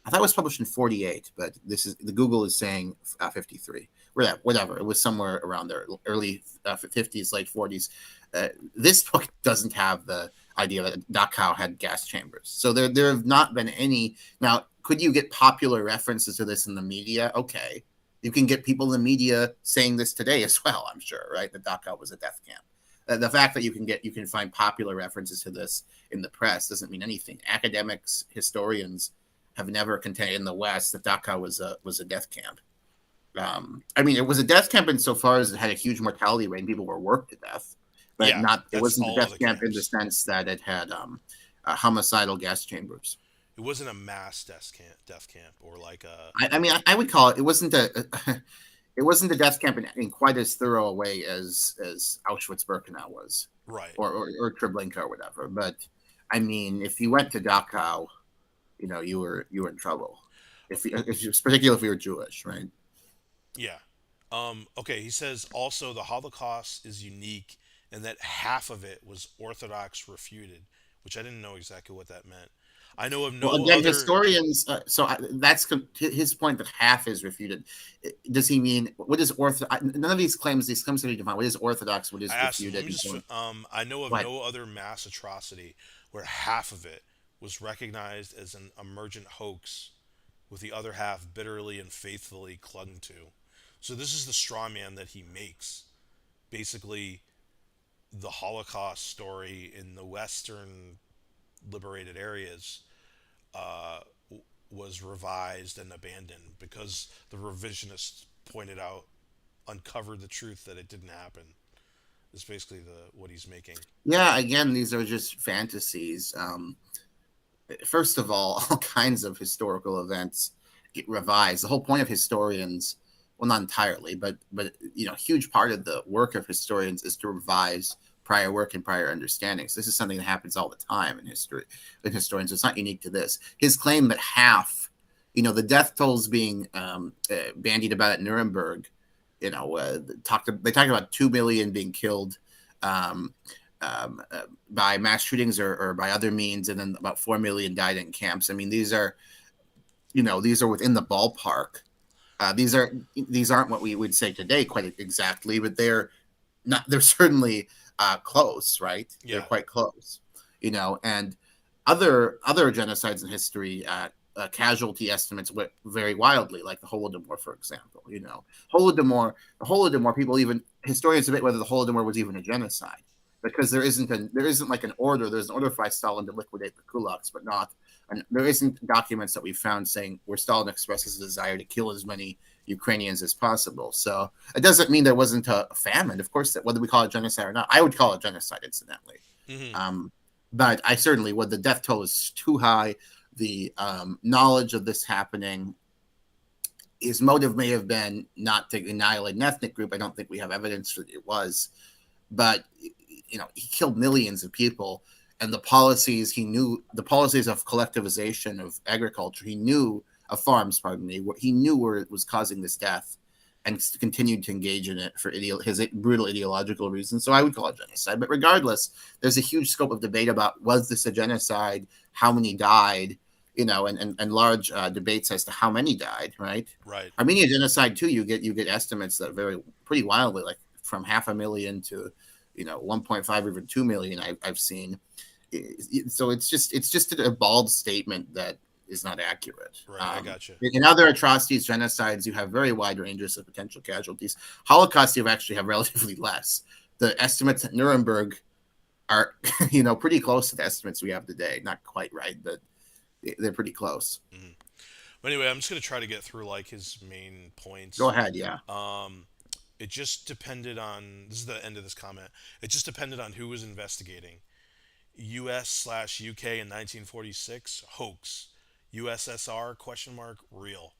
I thought it was published in 48, but this is the Google is saying 53. Whatever. It was somewhere around there, early 50s, late 40s. This book doesn't have the idea that Dachau had gas chambers. So there have not been any. Now, could you get popular references to this in the media? Okay. You can get people in the media saying this today as well, I'm sure, right? That Dachau was a death camp. The fact that you can find popular references to this in the press doesn't mean anything. Academics, historians have never contained in the West that Dachau was a death camp. I mean, it was a death camp insofar as it had a huge mortality rate and people were worked to death, but Yeah, not. It that's wasn't a all death the camp in the camps. sense that it had homicidal gas chambers. It wasn't a mass death camp, or like a I mean, I would call it. It wasn't a. It wasn't a death camp in quite as thorough a way as Auschwitz-Birkenau was, right. or Treblinka or whatever. But I mean, if you went to Dachau, you were in trouble. Particularly if you were Jewish, right? Yeah. Okay, he says also the Holocaust is unique in that half of it was Orthodox refuted, which I didn't know exactly what that meant. I know of Well, no again, other. historians. That's his point that half is refuted. Does he mean what is orthodox? None of these claims. These claims to be defined. What is orthodox? What I is asked him. Let refuted? me And just. so on. I know of What? no other mass atrocity where half of it was recognized as an emergent hoax, with the other half bitterly and faithfully clung to. So this is the straw man that he makes. Basically, the Holocaust story in the Western liberated areas uh, was revised and abandoned because the revisionists pointed out, uncovered the truth that it didn't happen. Is basically the what he's making. Yeah. Again, these are just fantasies. First of all kinds of historical events get revised. The whole point of historians, well, not entirely, but a huge part of the work of historians is to revise prior work and prior understandings. This is something that happens all the time in history with historians. It's not unique to this. His claim that half, the death tolls being bandied about at Nuremberg, they talked about 2 million being killed um, by mass shootings or by other means, and then about 4 million died in camps. I mean, these are within the ballpark. These aren't what we would say today quite exactly, but they're not. They're certainly close, right? They're Yeah, quite close, and other genocides in history. Casualty estimates went very wildly, like the Holodomor, for example. The Holodomor people, even historians debate whether the Holodomor was even a genocide because there isn't like an order. There's an order by Stalin to liquidate the kulaks, but not. And there isn't documents that we found saying where Stalin expresses a desire to kill as many Ukrainians as possible. So it doesn't mean there wasn't a famine. Of course, whether we call it genocide or not, I would call it genocide, incidentally. hmm Um, but I certainly would. The death toll is too high. The knowledge of this happening, his motive may have been not to annihilate an ethnic group. I don't think we have evidence that it was, but he killed millions of people, and the policies of collectivization of agriculture, he knew of farms, pardon me, he knew where it was causing this death, and continued to engage in it for his brutal ideological reasons. So I would call it genocide. But regardless, there's a huge scope of debate about was this a genocide, how many died, and large debates as to how many died. Right? right. Armenia genocide too. You get estimates that vary pretty wildly, like from 500,000 to 1.5 or even 2 million. I've seen. So it's just a bald statement that is not accurate. Right, I got you. In other atrocities, genocides, you have very wide ranges of potential casualties. Holocaust, you actually have relatively less. The estimates at Nuremberg are, pretty close to the estimates we have today. Not quite right, but they're pretty close. hmm But anyway, I'm just gonna try to get through like his main Go points. ahead, yeah. Um, it just depended on. This is the end of this comment. It just depended on who was investigating. U.S./UK in 1946 hoax. USSR question mark real.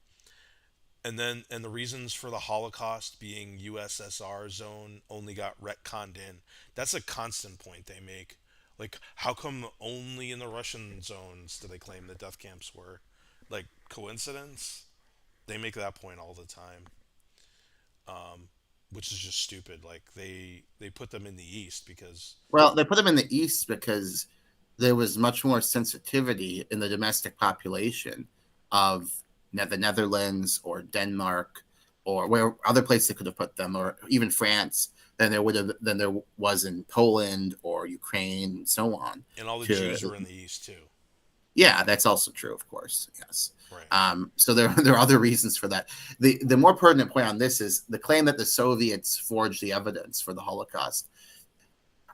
And the reasons for the Holocaust being USSR zone only got retconned in. That's a constant point they make. Like, how come only in the Russian zones do they claim the death camps were? Like, coincidence? They make that point all the time, which is just stupid. Like, they put them in the East because Well, they put them in the East because there was much more sensitivity in the domestic population of the Netherlands or Denmark or where other places they could have put them, or even France, than there was in Poland or Ukraine and so on. And all the To Jews were in the East too. Yeah, that's also true, of course. Yes. Right. So there are other reasons for that. The more pertinent point on this is the claim that the Soviets forged the evidence for the Holocaust.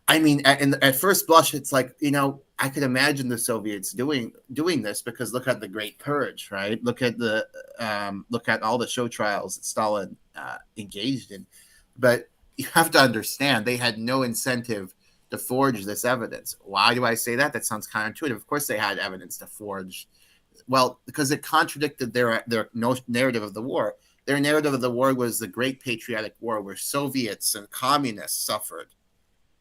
I mean, at first blush, it's like, I could imagine the Soviets doing this, because look at the Great Purge, right? Look at all the show trials that Stalin engaged in. But you have to understand, they had no incentive to forge this evidence. Why do I say that? That sounds counterintuitive. Of course, they had evidence to forge. Well, because it contradicted their narrative of the war. Their narrative of the war was the Great Patriotic War, where Soviets and communists suffered.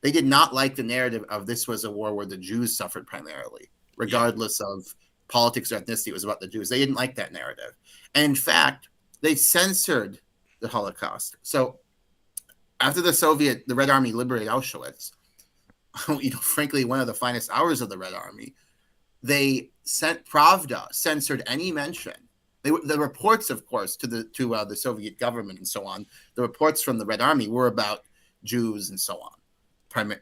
They did not like the narrative of this was a war where the Jews suffered primarily, Yeah. regardless of politics or ethnicity. It was about the Jews. They didn't like that narrative. And in fact, they censored the Holocaust. So after the Red Army liberated Auschwitz, frankly, one of the finest hours of the Red Army, they sent Pravda censored any mention. The reports, of course, to the Soviet government and so on. The reports from the Red Army were about Jews and so on.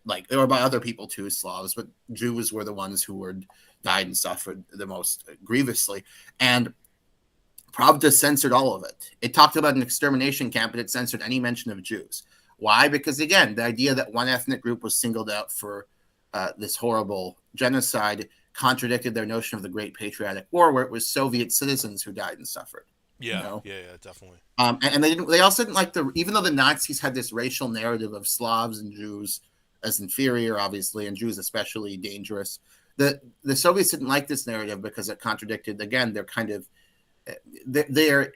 Like, they were about other people too, Slavs, but Jews were the ones who were died and suffered the most grievously. And Pravda censored all of it. It talked about an extermination camp, but it censored any mention of Jews. Why? Because, again, the idea that one ethnic group was singled out for this horrible genocide contradicted their notion of the Great Patriotic War, where it was Soviet citizens who died and suffered. Yeah. Yeah. Yeah. Definitely. And they also didn't like even though the Nazis had this racial narrative of Slavs and Jews as inferior, obviously, and Jews especially dangerous. The Soviets didn't like this narrative because it contradicted, again, their kind of their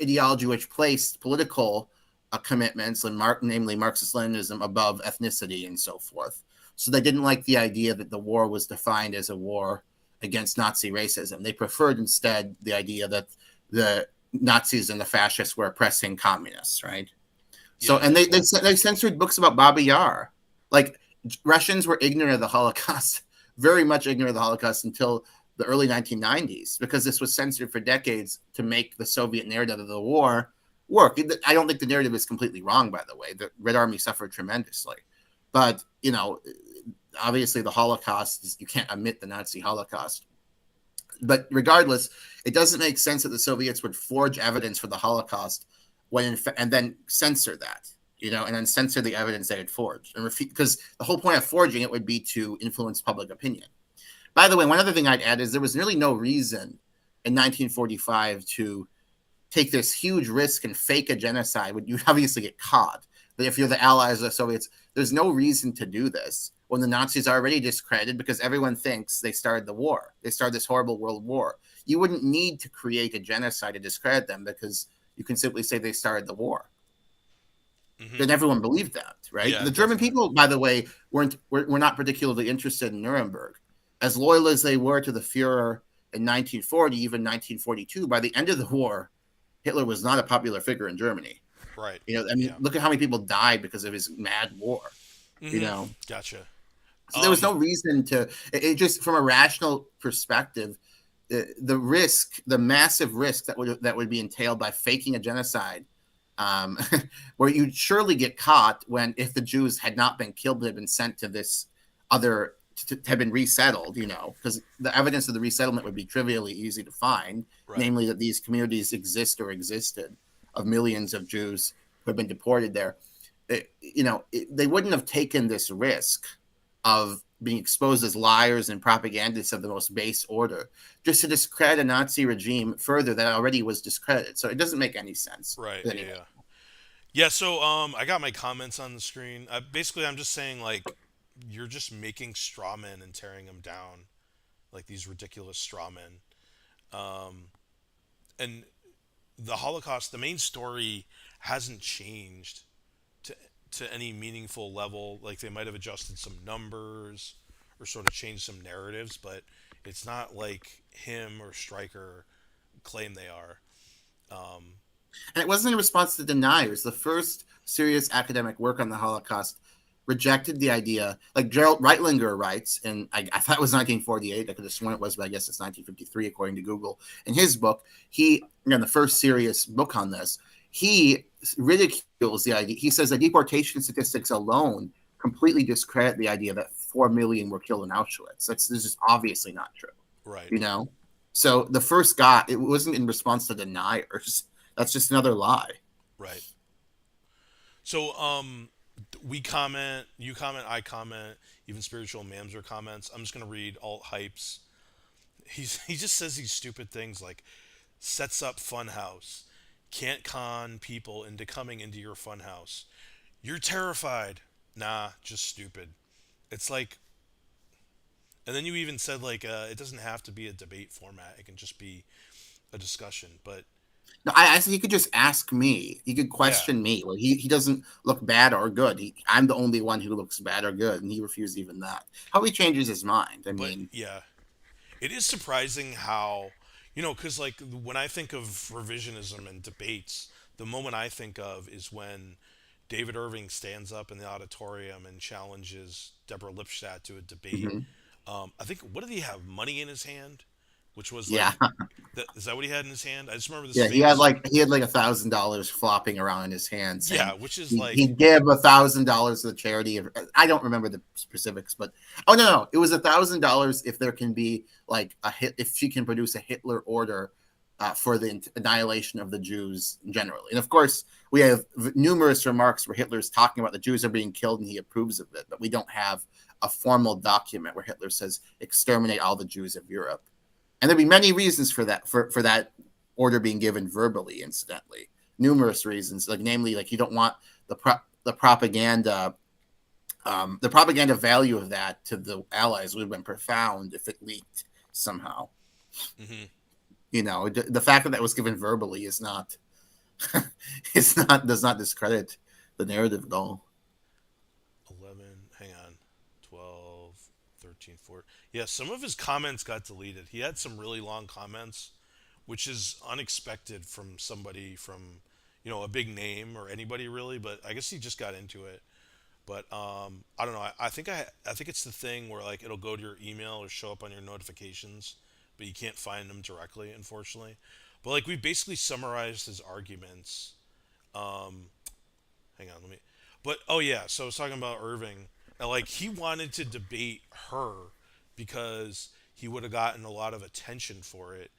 ideology, which placed political commitments, and namely Marxist-Leninism, above ethnicity and so forth. So they didn't like the idea that the war was defined as a war against Nazi racism. They preferred instead the idea that the Nazis and the fascists were oppressing communists, right? So, Yeah. and they censored books about Baba Yar. Like, Russians were ignorant of the Holocaust, very much ignorant of the Holocaust until the early 1990s, because this was censored for decades to make the Soviet narrative of the war work. I don't think the narrative is completely wrong, by the way. The Red Army suffered tremendously. But, obviously the Holocaust, you can't omit the Nazi Holocaust. But regardless, it doesn't make sense that the Soviets would forge evidence for the Holocaust and then censor that, and then censor the evidence they had forged. Because the whole point of forging it would be to influence public opinion. By the way, one other thing I'd add is there was really no reason in 1945 to take this huge risk and fake a genocide. You'd obviously get caught. But if you're the allies of the Soviets, there's no reason to do this when the Nazis are already discredited, because everyone thinks they started the war. They started this horrible world war. You wouldn't need to create a genocide to discredit them, because you can simply say they started the war. Mm-hmm. Then everyone believed that, right? Yeah, the German people, by the way, were not particularly interested in Nuremberg. As loyal as they were to the Fuhrer in 1940, even 1942, by the end of the war, Hitler was not a popular figure in Germany. Right. Look at how many people died because of his mad war. Mm-hmm. Gotcha. So there was no reason to. It just, from a rational perspective, the massive risk that would be entailed by faking a genocide, where you'd surely get caught if the Jews had not been killed, but had been sent to this other. To have been resettled, because the evidence of the resettlement would be trivially easy to find, right. Namely that these communities exist or existed, of millions of Jews who have been deported there. They wouldn't have taken this risk of being exposed as liars and propagandists of the most base order just to discredit a Nazi regime further that already was discredited. So it doesn't make any sense. Right. Yeah. So I got my comments on the screen. Basically, I'm just saying, like, you're just making straw men and tearing them down, like these ridiculous straw men. And the Holocaust, the main story hasn't changed to any meaningful level. Like, they might have adjusted some numbers or sort of changed some narratives, but it's not like him or Stryker claim they are. And it wasn't in response to deniers. The first serious academic work on the Holocaust rejected the idea. Like Gerald Reitlinger writes, and I thought it was 1948. I could have sworn it was, but I guess it's 1953 according to Google. In his book, the first serious book on this, he ridicules the idea. He says that deportation statistics alone completely discredit the idea that 4 million were killed in Auschwitz. This is obviously not true. Right. You know, so the first guy, it wasn't in response to deniers. That's just another lie. Right. So, we comment, you comment, I comment, even spiritual Mamser comments. I'm just gonna read alt hypes. He just says these stupid things like sets up funhouse, can't con people into coming into your funhouse. You're terrified. Nah, just stupid. It's like, and then you even said like it doesn't have to be a debate format. It can just be a discussion. But No, I said he could just ask me. He could yeah, question me. Well, he doesn't look bad or good. I'm the only one who looks bad or good, and he refused even that. How he changes his mind? I but mean, yeah, it is surprising how, because like when I think of revisionism and debates, the moment I think of is when David Irving stands up in the auditorium and challenges Deborah Lipstadt to a debate. mhm. I think, what did he have? Money in his hand, which was Yeah, like, is that what he had in his hand? I just remember this yeah. famous. He had like $1,000 flopping around in his hand, Yeah, saying which is like, he'd give $1,000 to the charity. I don't remember the specifics, but oh no, it was $1,000 if there can be like if she can produce a Hitler order for the annihilation of the Jews generally. And of course, we have numerous remarks where Hitler's talking about the Jews are being killed and he approves of it, but we don't have a formal document where Hitler says exterminate all the Jews of Europe. And there'd be many reasons for that, for that order being given verbally, incidentally. Numerous reasons, like namely, like you don't want the propaganda the propaganda value of that to the Allies would have been profound if it leaked somehow. mhm, The fact that that was given verbally is not it's not does not discredit the narrative at all. 11, hang on, 12, 13, 14. Yeah, some of his comments got deleted. He had some really long comments, which is unexpected from somebody from, a big name or anybody really, but I guess he just got into it. But I don't know. I think it's the thing where like it'll go to your email or show up on your notifications, but you can't find them directly, unfortunately. But like we basically summarized his arguments. Um, hang on, let me. But oh yeah, so I was talking about Irving. And, like he wanted to debate her because he would have gotten a lot of attention for it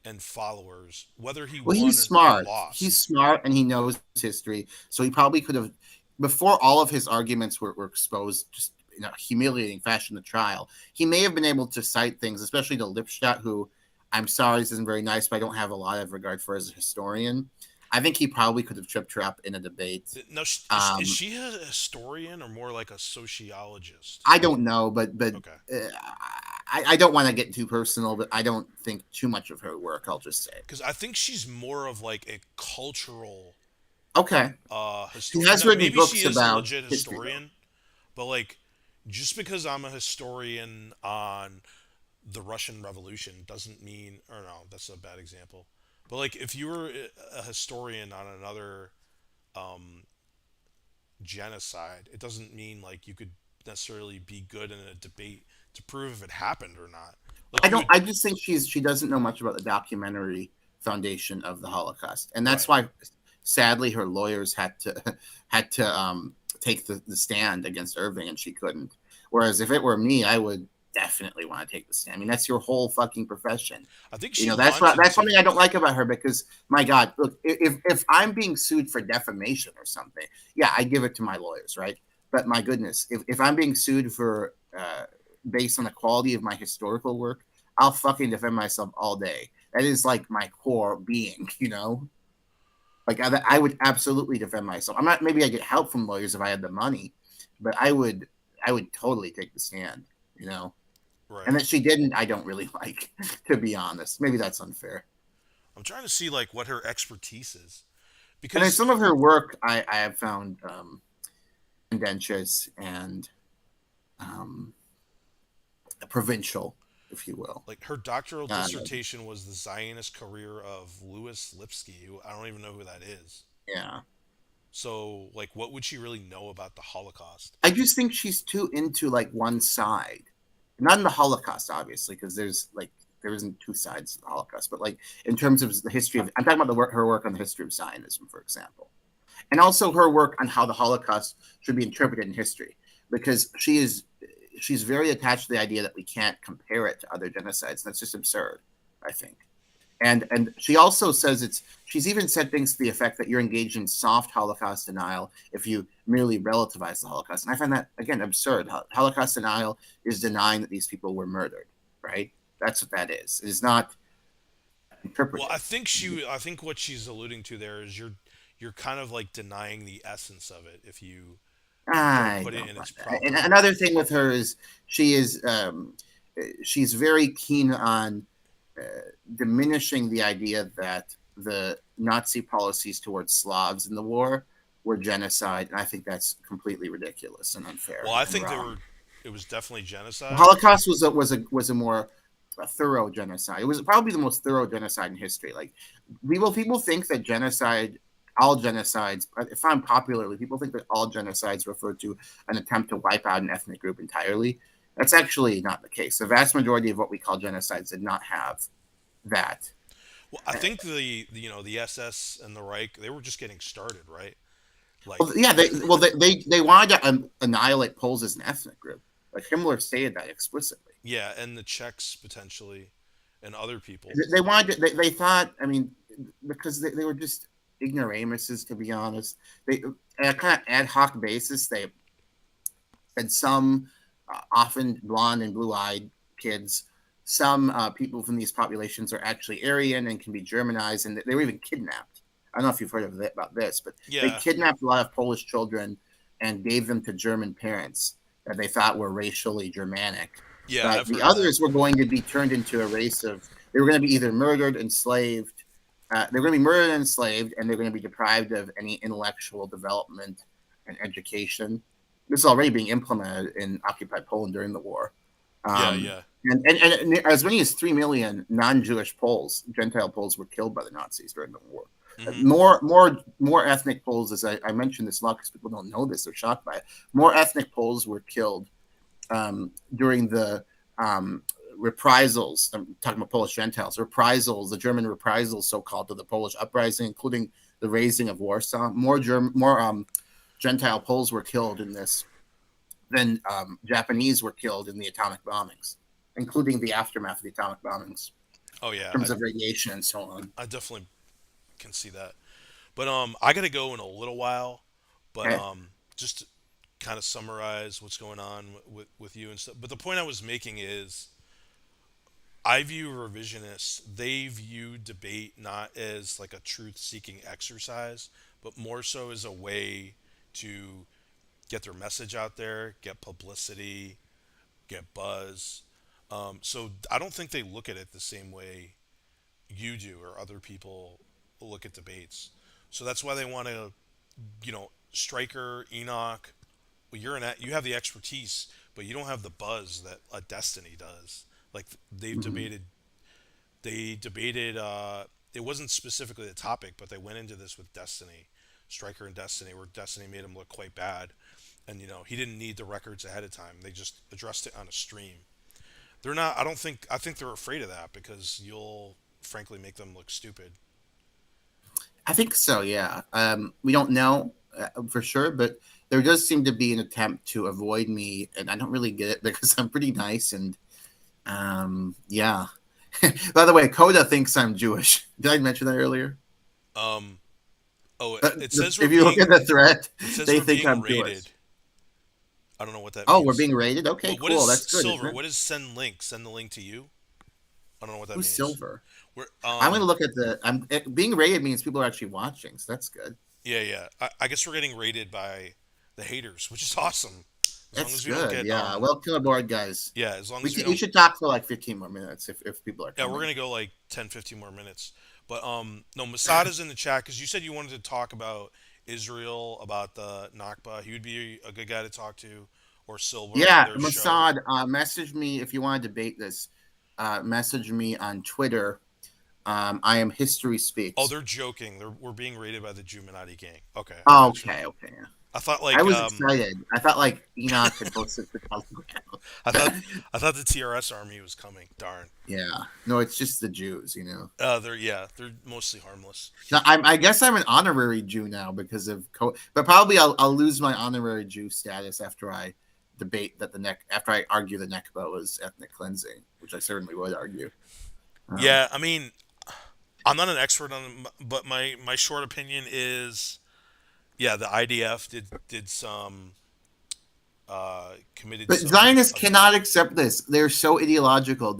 and followers, whether he Well, won or He's lost. smart and he knows history. So he probably could have, before all of his arguments were exposed, just in a humiliating fashion, the trial, he may have been able to cite things, especially to Lipstadt, who I'm sorry, this isn't very nice, but I don't have a lot of regard for as a historian. I think he probably could have tripped her up in a debate. No, is Um, she a historian or more like a sociologist? I don't know, but Okay, uh, I don't want to get too personal, but I don't think too much of her work. I'll just say. because I think she's more of like a cultural Okay, she historian. has Now, written maybe she books is a about legit history, though. historian, but like just because I'm a historian on the Russian Revolution doesn't mean, or no, that's a bad example. But like if you were a historian on another um, genocide, it doesn't mean like you could necessarily be good in a debate to prove if it happened or not. Like I you don't. would, I just think she doesn't know much about the documentary foundation of the Holocaust, and that's right? why, sadly, her lawyers had to take the stand against Irving, and she couldn't. Whereas if it were me, I would definitely want to take the stand. I mean, that's your whole fucking profession. I think she wanted That's one thing to. I don't like about her because my God, look, if I'm being sued for defamation or something, yeah, I give it to my lawyers, right? But my goodness, if I'm being sued for based on the quality of my historical work, I'll fucking defend myself all day. That is like my core being, you know. Like I would absolutely defend myself. I'm not. Maybe I get help from lawyers if I had the money, but I would totally take the stand, you know. And Right. that she didn't, I don't really like, to be honest. Maybe that's unfair. I'm trying to see like what her expertise is And then because some of her work I have found tendentious and um, provincial, if you will. like her doctoral Uh, dissertation was the Zionist career of Louis Lipsky, who I don't even know who that is. yeah. So, like, what would she really know about the Holocaust? I just think she's too into like one side. Not in the Holocaust, obviously, because there's like there isn't two sides to the Holocaust, but like in terms of the history of, I'm talking about the work, her work on the history of Zionism, for example, and also her work on how the Holocaust should be interpreted in history, because she's very attached to the idea that we can't compare it to other genocides. That's just absurd, I think. And she also says she's even said things to the effect that you're engaged in soft Holocaust denial if you merely relativize the Holocaust. And I find that again absurd. Holocaust denial is denying that these people were murdered, right? That's what that is. It is not Well, interpretive. I think what she's alluding to there is you're kind of like denying the essence of it if you don't I put it don't in buy its that. And proper. another thing with her is she is she's very keen on diminishing the idea that the Nazi policies towards Slavs in the war were genocide, and I think that's completely ridiculous and unfair Well, I and think wrong. it was definitely The genocide. Holocaust was a more thorough genocide. It was probably the most thorough genocide in history. Like people think that genocide, all genocides, if I'm popularly, people think that all genocides refer to an attempt to wipe out an ethnic group entirely. That's actually not the case. The vast majority of what we call genocides did not have that. Well, I think the SS and the Reich, they were just getting started, right? Like, Well, yeah, they wanted to annihilate Poles as an ethnic group. Like Himmler stated that explicitly. yeah, and the Czechs potentially, and other people. They wanted. They thought. I mean, because they were just ignoramuses, to be honest. They on a kind of ad hoc basis. They had some often blonde and blue-eyed kids. Some people from these populations are actually Aryan and can be Germanized, and they were even kidnapped. I don't know if you've heard about this, but they Yeah, kidnapped a lot of Polish children and gave them to German parents that they thought were racially Germanic. yeah, But I've the heard of that. others were going to be turned into a race of, they were going to be either murdered, enslaved, they were going to be murdered and enslaved, and they're going to be deprived of any intellectual development and education. This is already being implemented in occupied Poland during the war. Yeah, Um, yeah. and as many as 3 million non-Jewish Poles, Gentile Poles, were killed by the Nazis during the war. Hmm. More ethnic Poles, as I mentioned this a lot because people don't know this, they're shocked by it. More ethnic Poles were killed during the reprisals. I'm talking about Polish Gentiles, reprisals, the German reprisals, so called, to the Polish uprising, including the raising of Warsaw. More Gentile Poles were killed in this than Japanese were killed in the atomic bombings, including the aftermath of the atomic bombings Oh yeah, in terms of radiation and so on. I definitely can see that. But I gotta go in a little while. But Okay. just to kind of summarize what's going on with you and stuff. But the point I was making is, I view revisionists. They view debate not as like a truth-seeking exercise, but more so as a way to get their message out there, get publicity, get buzz. So I don't think they look at it the same way you do or other people look at debates. So that's why they want to, Stryker, Enoch. Well, you have the expertise, but you don't have the buzz that a Destiny does. Like Mm-hmm. they debated. It wasn't specifically the topic, but they went into this with Destiny, Stryker and Destiny, where Destiny made him look quite bad, and he didn't need the records ahead of time. They just addressed it on a stream. They're not. I don't think. I think they're afraid of that because you'll frankly make them look stupid. I think so. Yeah. We don't know for sure, but there does seem to be an attempt to avoid me, and I don't really get it because I'm pretty nice and yeah. By the way, Coda thinks I'm Jewish. Did I mention that earlier? Um. Oh, Uh, it says we're if you look at being. the thread, It says they we're think being I'm Jewish. rated. I don't know what that Oh, we're means. being rated. Okay, What cool. is That's good, isn't silver? it? What is send link? Send the link to you. I don't know what that Who's means. silver? We're I'm going to look at the. I'm being rated means people are actually watching, so that's good. Yeah, yeah. I guess we're getting rated by the haters, which is awesome. As long That's as we don't good. get Yeah. Welcome aboard, guys. yeah, as long as we We don't should talk for like 15 more minutes if people are yeah, we're coming. gonna go like 10, 15 more minutes. But no, Masada's in the chat because you said you wanted to talk about Israel, about the Nakba. He would be a good guy to talk to, or Silver, Yeah, their show. Mossad, message me if you want to debate this. Message me on Twitter. I am History Oh, Speaks. they're joking. We're being raided by the Juminati gang. Okay, I Oh, got you. okay, okay. Yeah. I thought I like was excited. I thought like Enoch had posted the I thought telegram. I thought the TRS army was coming. Darn. Yeah. No, it's just the Jews, you know. They're mostly harmless. Now, I guess I'm an honorary Jew now because of but probably I'll lose my honorary Jew status after I debate that after I argue the Nekba was ethnic cleansing, which I certainly would argue. Um, Yeah, I mean, I'm not an expert on it, but my short opinion is, yeah, the IDF did some committed but some Zionists cannot accept this. They're so ideological.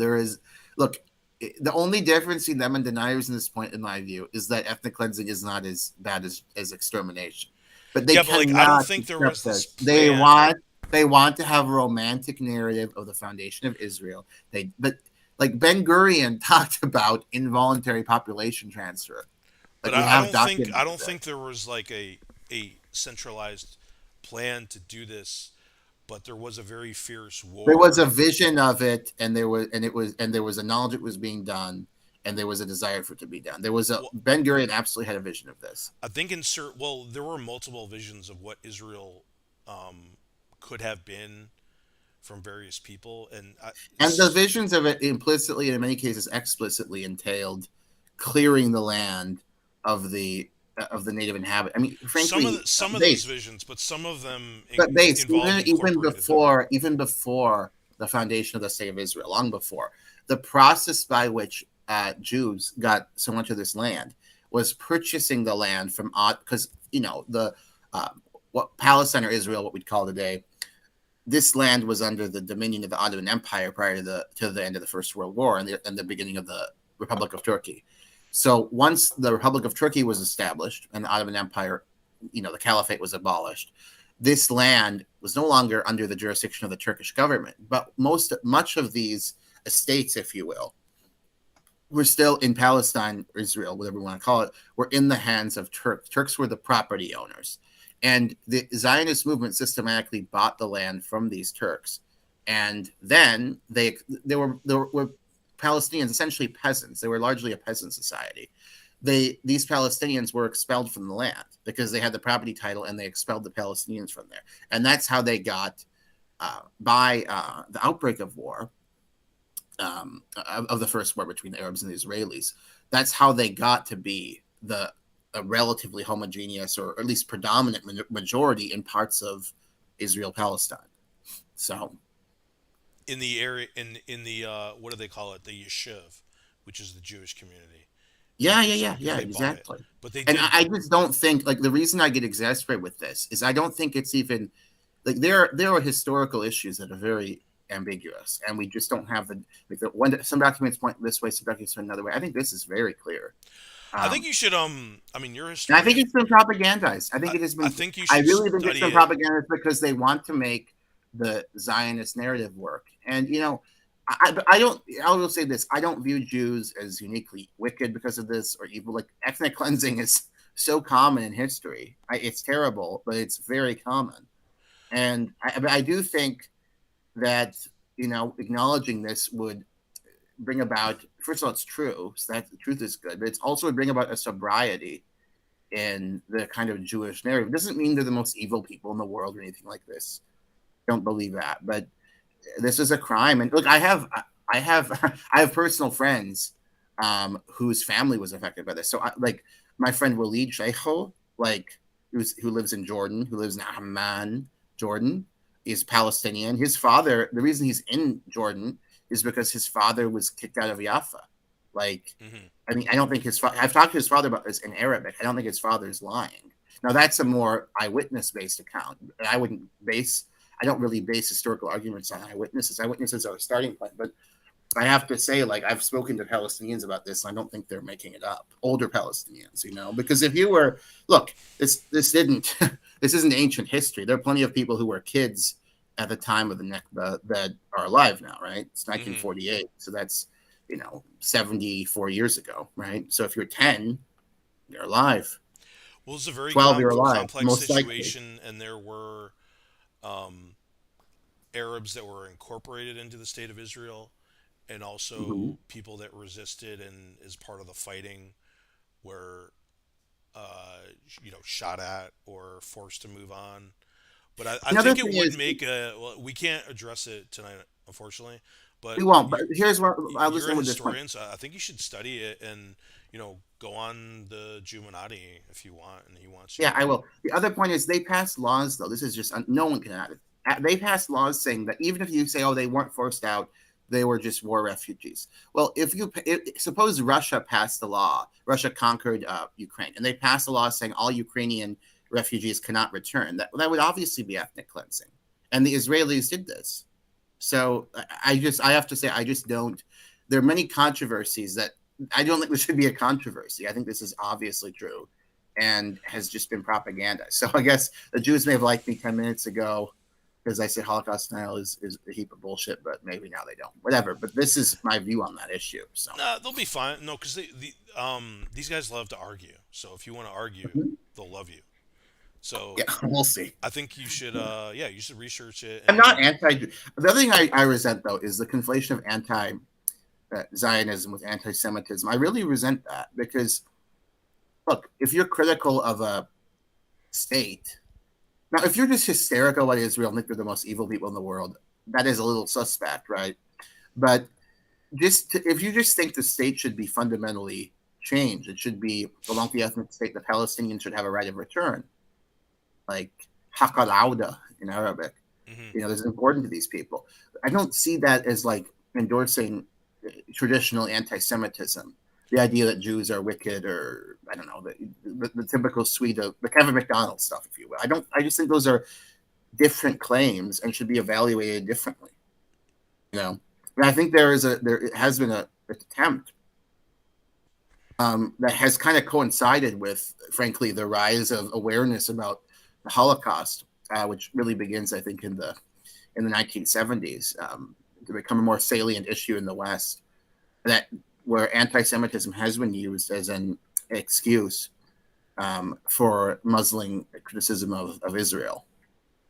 Look, the only difference between them and deniers in this point, in my view, is that ethnic cleansing is not as bad as extermination. But they yeah, but like I don't cannot think there was accept this this. plan. They want to have a romantic narrative of the foundation of Israel. But like Ben Gurion talked about involuntary population transfer. But Like we have I documented don't that. think there was like a centralized plan to do this, but there was a very fierce There was a war. vision of it, and there was a knowledge it was being done, and there was a desire for it to be done. There was a Well, Ben Gurion absolutely had a vision of this. I think well, there were multiple visions of what Israel could have been from various people, and And the visions of it implicitly and in many cases explicitly entailed clearing the land of the native inhabitants. I mean, frankly, some of those base, visions, but some of them but base involved incorporated them. even before the foundation of the state of Israel, long before the process by which Jews got so much of this land was purchasing the land from because the uh, what Palestine or Israel, what we'd call today, this land was under the dominion of the Ottoman Empire prior to the end of the First World War and the beginning of the Republic of Turkey. So once the Republic of Turkey was established and the Ottoman Empire, the caliphate was abolished, this land was no longer under the jurisdiction of the Turkish government. But much of these estates, if you will, were still in Palestine, or Israel, whatever you want to call it, were in the hands of Turks. Turks were the property owners. And the Zionist movement systematically bought the land from these Turks. And then they were Palestinians, essentially peasants. They were largely a peasant society. These Palestinians were expelled from the land because they had the property title, and they expelled the Palestinians from there. And that's how they got, by the outbreak of war, of the first war between the Arabs and the Israelis. That's how they got to be a relatively homogeneous, or at least predominant majority in parts of Israel Palestine. So In the area, in the what do they call it, the yeshiv, which is the Jewish community, yeah, yeah, so yeah, because yeah, they bought it, exactly. but they And did. I just don't think, like, the reason I get exasperated with this is I don't think it's even like there are historical issues that are very ambiguous, and we just don't have some documents point this way, some documents point another way. I think this is very clear. I think Um, you should I mean, you're a And I think historian. it's been propagandized. I think I, it has I been. think you I should really think it's study been it. propagandized because they want to make the Zionist narrative work. And I don't. I will say this: I don't view Jews as uniquely wicked because of this or evil. Like, ethnic cleansing is so common in history. It's terrible, but it's very common. And I do think that acknowledging this would bring about. First of all, it's true, so that the truth is good, but it's also would bring about a sobriety in the kind of Jewish narrative. It doesn't mean they're the most evil people in the world or anything like this. Don't believe that. But this is a crime. And look, I have I have personal friends whose family was affected by this. So like my friend Waleed Sheikho, like who lives in Jordan, who lives in Amman, Jordan, is Palestinian. His father, the reason he's in Jordan is because his father was kicked out of Jaffa. Like, Hmm. I mean, I don't think his I've talked to his father about this in Arabic. I don't think his father is lying. Now that's a more eyewitness based account. I don't really base historical arguments on eyewitnesses. Eyewitnesses are a starting point, but I have to say, like, I've spoken to Palestinians about this, and I don't think they're making it up. Older Palestinians, because if you were, look, this didn't, this isn't ancient history. There are plenty of people who were kids at the time of the Nakba that are alive now, right? It's Hmm. 1948, so that's 74 years ago, right? So if you're 10, you're alive. Well, it's a very 12, you're alive, complex most likely. situation, and there were um, Arabs that were incorporated into the state of Israel, and Mhm. also people that resisted and is part of the fighting were shot at or forced to move on. But I Another think it thing would is, make a well, we can't address it tonight, unfortunately. But we won't. But you're here's what I'll you're just a end with this point. historian, so I think you should study it and go on the Jumanati if you want, and he wants you Yeah, to. I will. The other point is they passed laws, though. This is just no one can have it. They passed laws saying that even if you say, "Oh, they weren't forced out, they were just war refugees." Well, suppose Russia passed the law, Russia conquered Ukraine, and they passed a law saying all Ukrainian refugees cannot return. That would obviously be ethnic cleansing, and the Israelis did this. So I have to say I just don't. There are many controversies that I don't think this should be a controversy. I think this is obviously true, and has just been propaganda. So I guess the Jews may have liked me 10 minutes ago because I said Holocaust denial is a heap of bullshit, but maybe now they don't. Whatever. But this is my view on that issue. So Nah, they'll be fine. No, because these guys love to argue. So if you want to argue, mhm. they'll love you. So Yeah, we'll see. I think you should you should research it I'm not and anti. The other thing I resent though is the conflation of anti Zionism with anti-Semitism. I really resent that because look, if you're critical of a state, now if you're just hysterical about Israel and think they're the most evil people in the world, that is a little suspect, right? But if you just think the state should be fundamentally changed, it should be a multi-ethnic state. The Palestinians should have a right of return, like hakal auda in Arabic. mhm. That's important to these people. I don't see that as like endorsing traditional anti-Semitism. The idea that Jews are wicked, or I don't know, the typical suite of the Kevin McDonald stuff, if you will. I don't. I just think those are different claims and should be evaluated differently. And I think there has been an attempt that has kind of coincided with, frankly, the rise of awareness about the Holocaust, which really begins, I think, in the 1970s, to become a more salient issue in the West. That where anti-Semitism has been used as an excuse for muzzling criticism of Israel.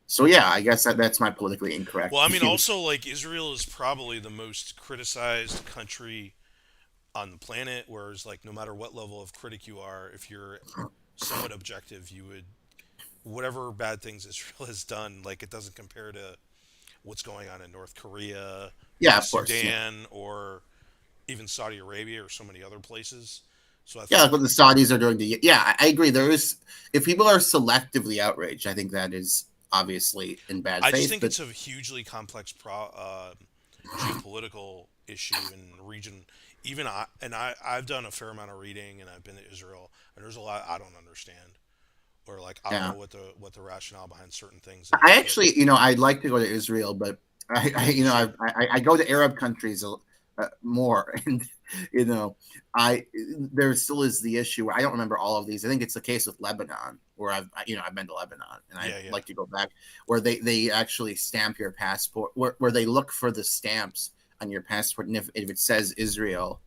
So yeah, I guess that's my politically Well, incorrect I mean, view. also like Israel is probably the most criticized country on the planet, whereas like no matter what level of critic you are, if you're somewhat objective, you would whatever bad things Israel has done, like it doesn't compare to what's going on in North Korea, Yeah, of course. Yeah, Sudan, or even Saudi Arabia or so many other places. So I yeah, like think what the Saudis are doing to. Yeah, I agree. There is, if people are selectively outraged, I think that is obviously in bad I just faith. think But it's a hugely complex geopolitical issue in region. Even I've done a fair amount of reading and I've been to Israel and there's a lot I don't understand or like I don't yeah, know what the rationale behind certain things is. I But actually, I'd like to go to Israel, but you should. I go to Arab countries more, and you know, I there still is the issue where I don't remember all of these. I think it's the case with Lebanon, where I've been to Lebanon, and I'd Yeah, yeah. like to go back, where they actually stamp your passport, where they look for the stamps on your passport, and if it says Israel,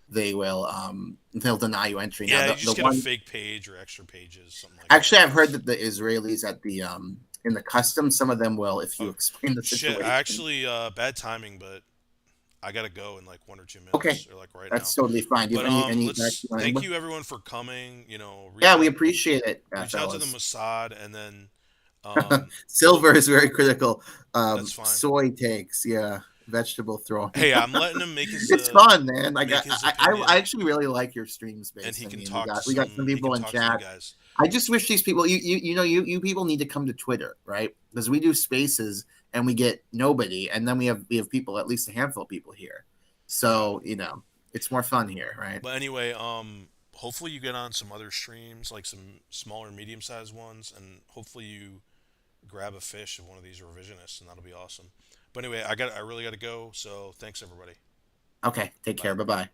they'll deny you entry. Now Yeah, you the just get a one fake page or extra pages, something like that. actually I've heard that the Israelis at the in the customs, some of them will, if you Oh, explain the shit. I situation. actually bad timing, but I gotta go in like 1 or 2 minutes, Okay, or like right now. that's totally fine. Do you But have any back? let's thank you everyone for coming. Yeah, we appreciate it, Reach out to the fellas. Mossad, and then um, Silver is very critical. that's fine. Soy takes, yeah, vegetable throwing. Hey, I'm letting him It's fun, man. Like make his I opinion, actually really like your stream and space. he I can mean, talk to we got some some. He people can in talk to you chat. guys. I just wish these people, you people need to come to Twitter, right? Because we do spaces and we get nobody, and then we have people, at least a handful of people here. Yeah. So it's more fun here, right? But anyway, hopefully you get on some other streams, like some smaller, medium-sized ones, and hopefully you grab a fish of one of these revisionists, and that'll be awesome. But anyway, I really got to go. So thanks everybody. Okay, take care. Bye. Bye bye.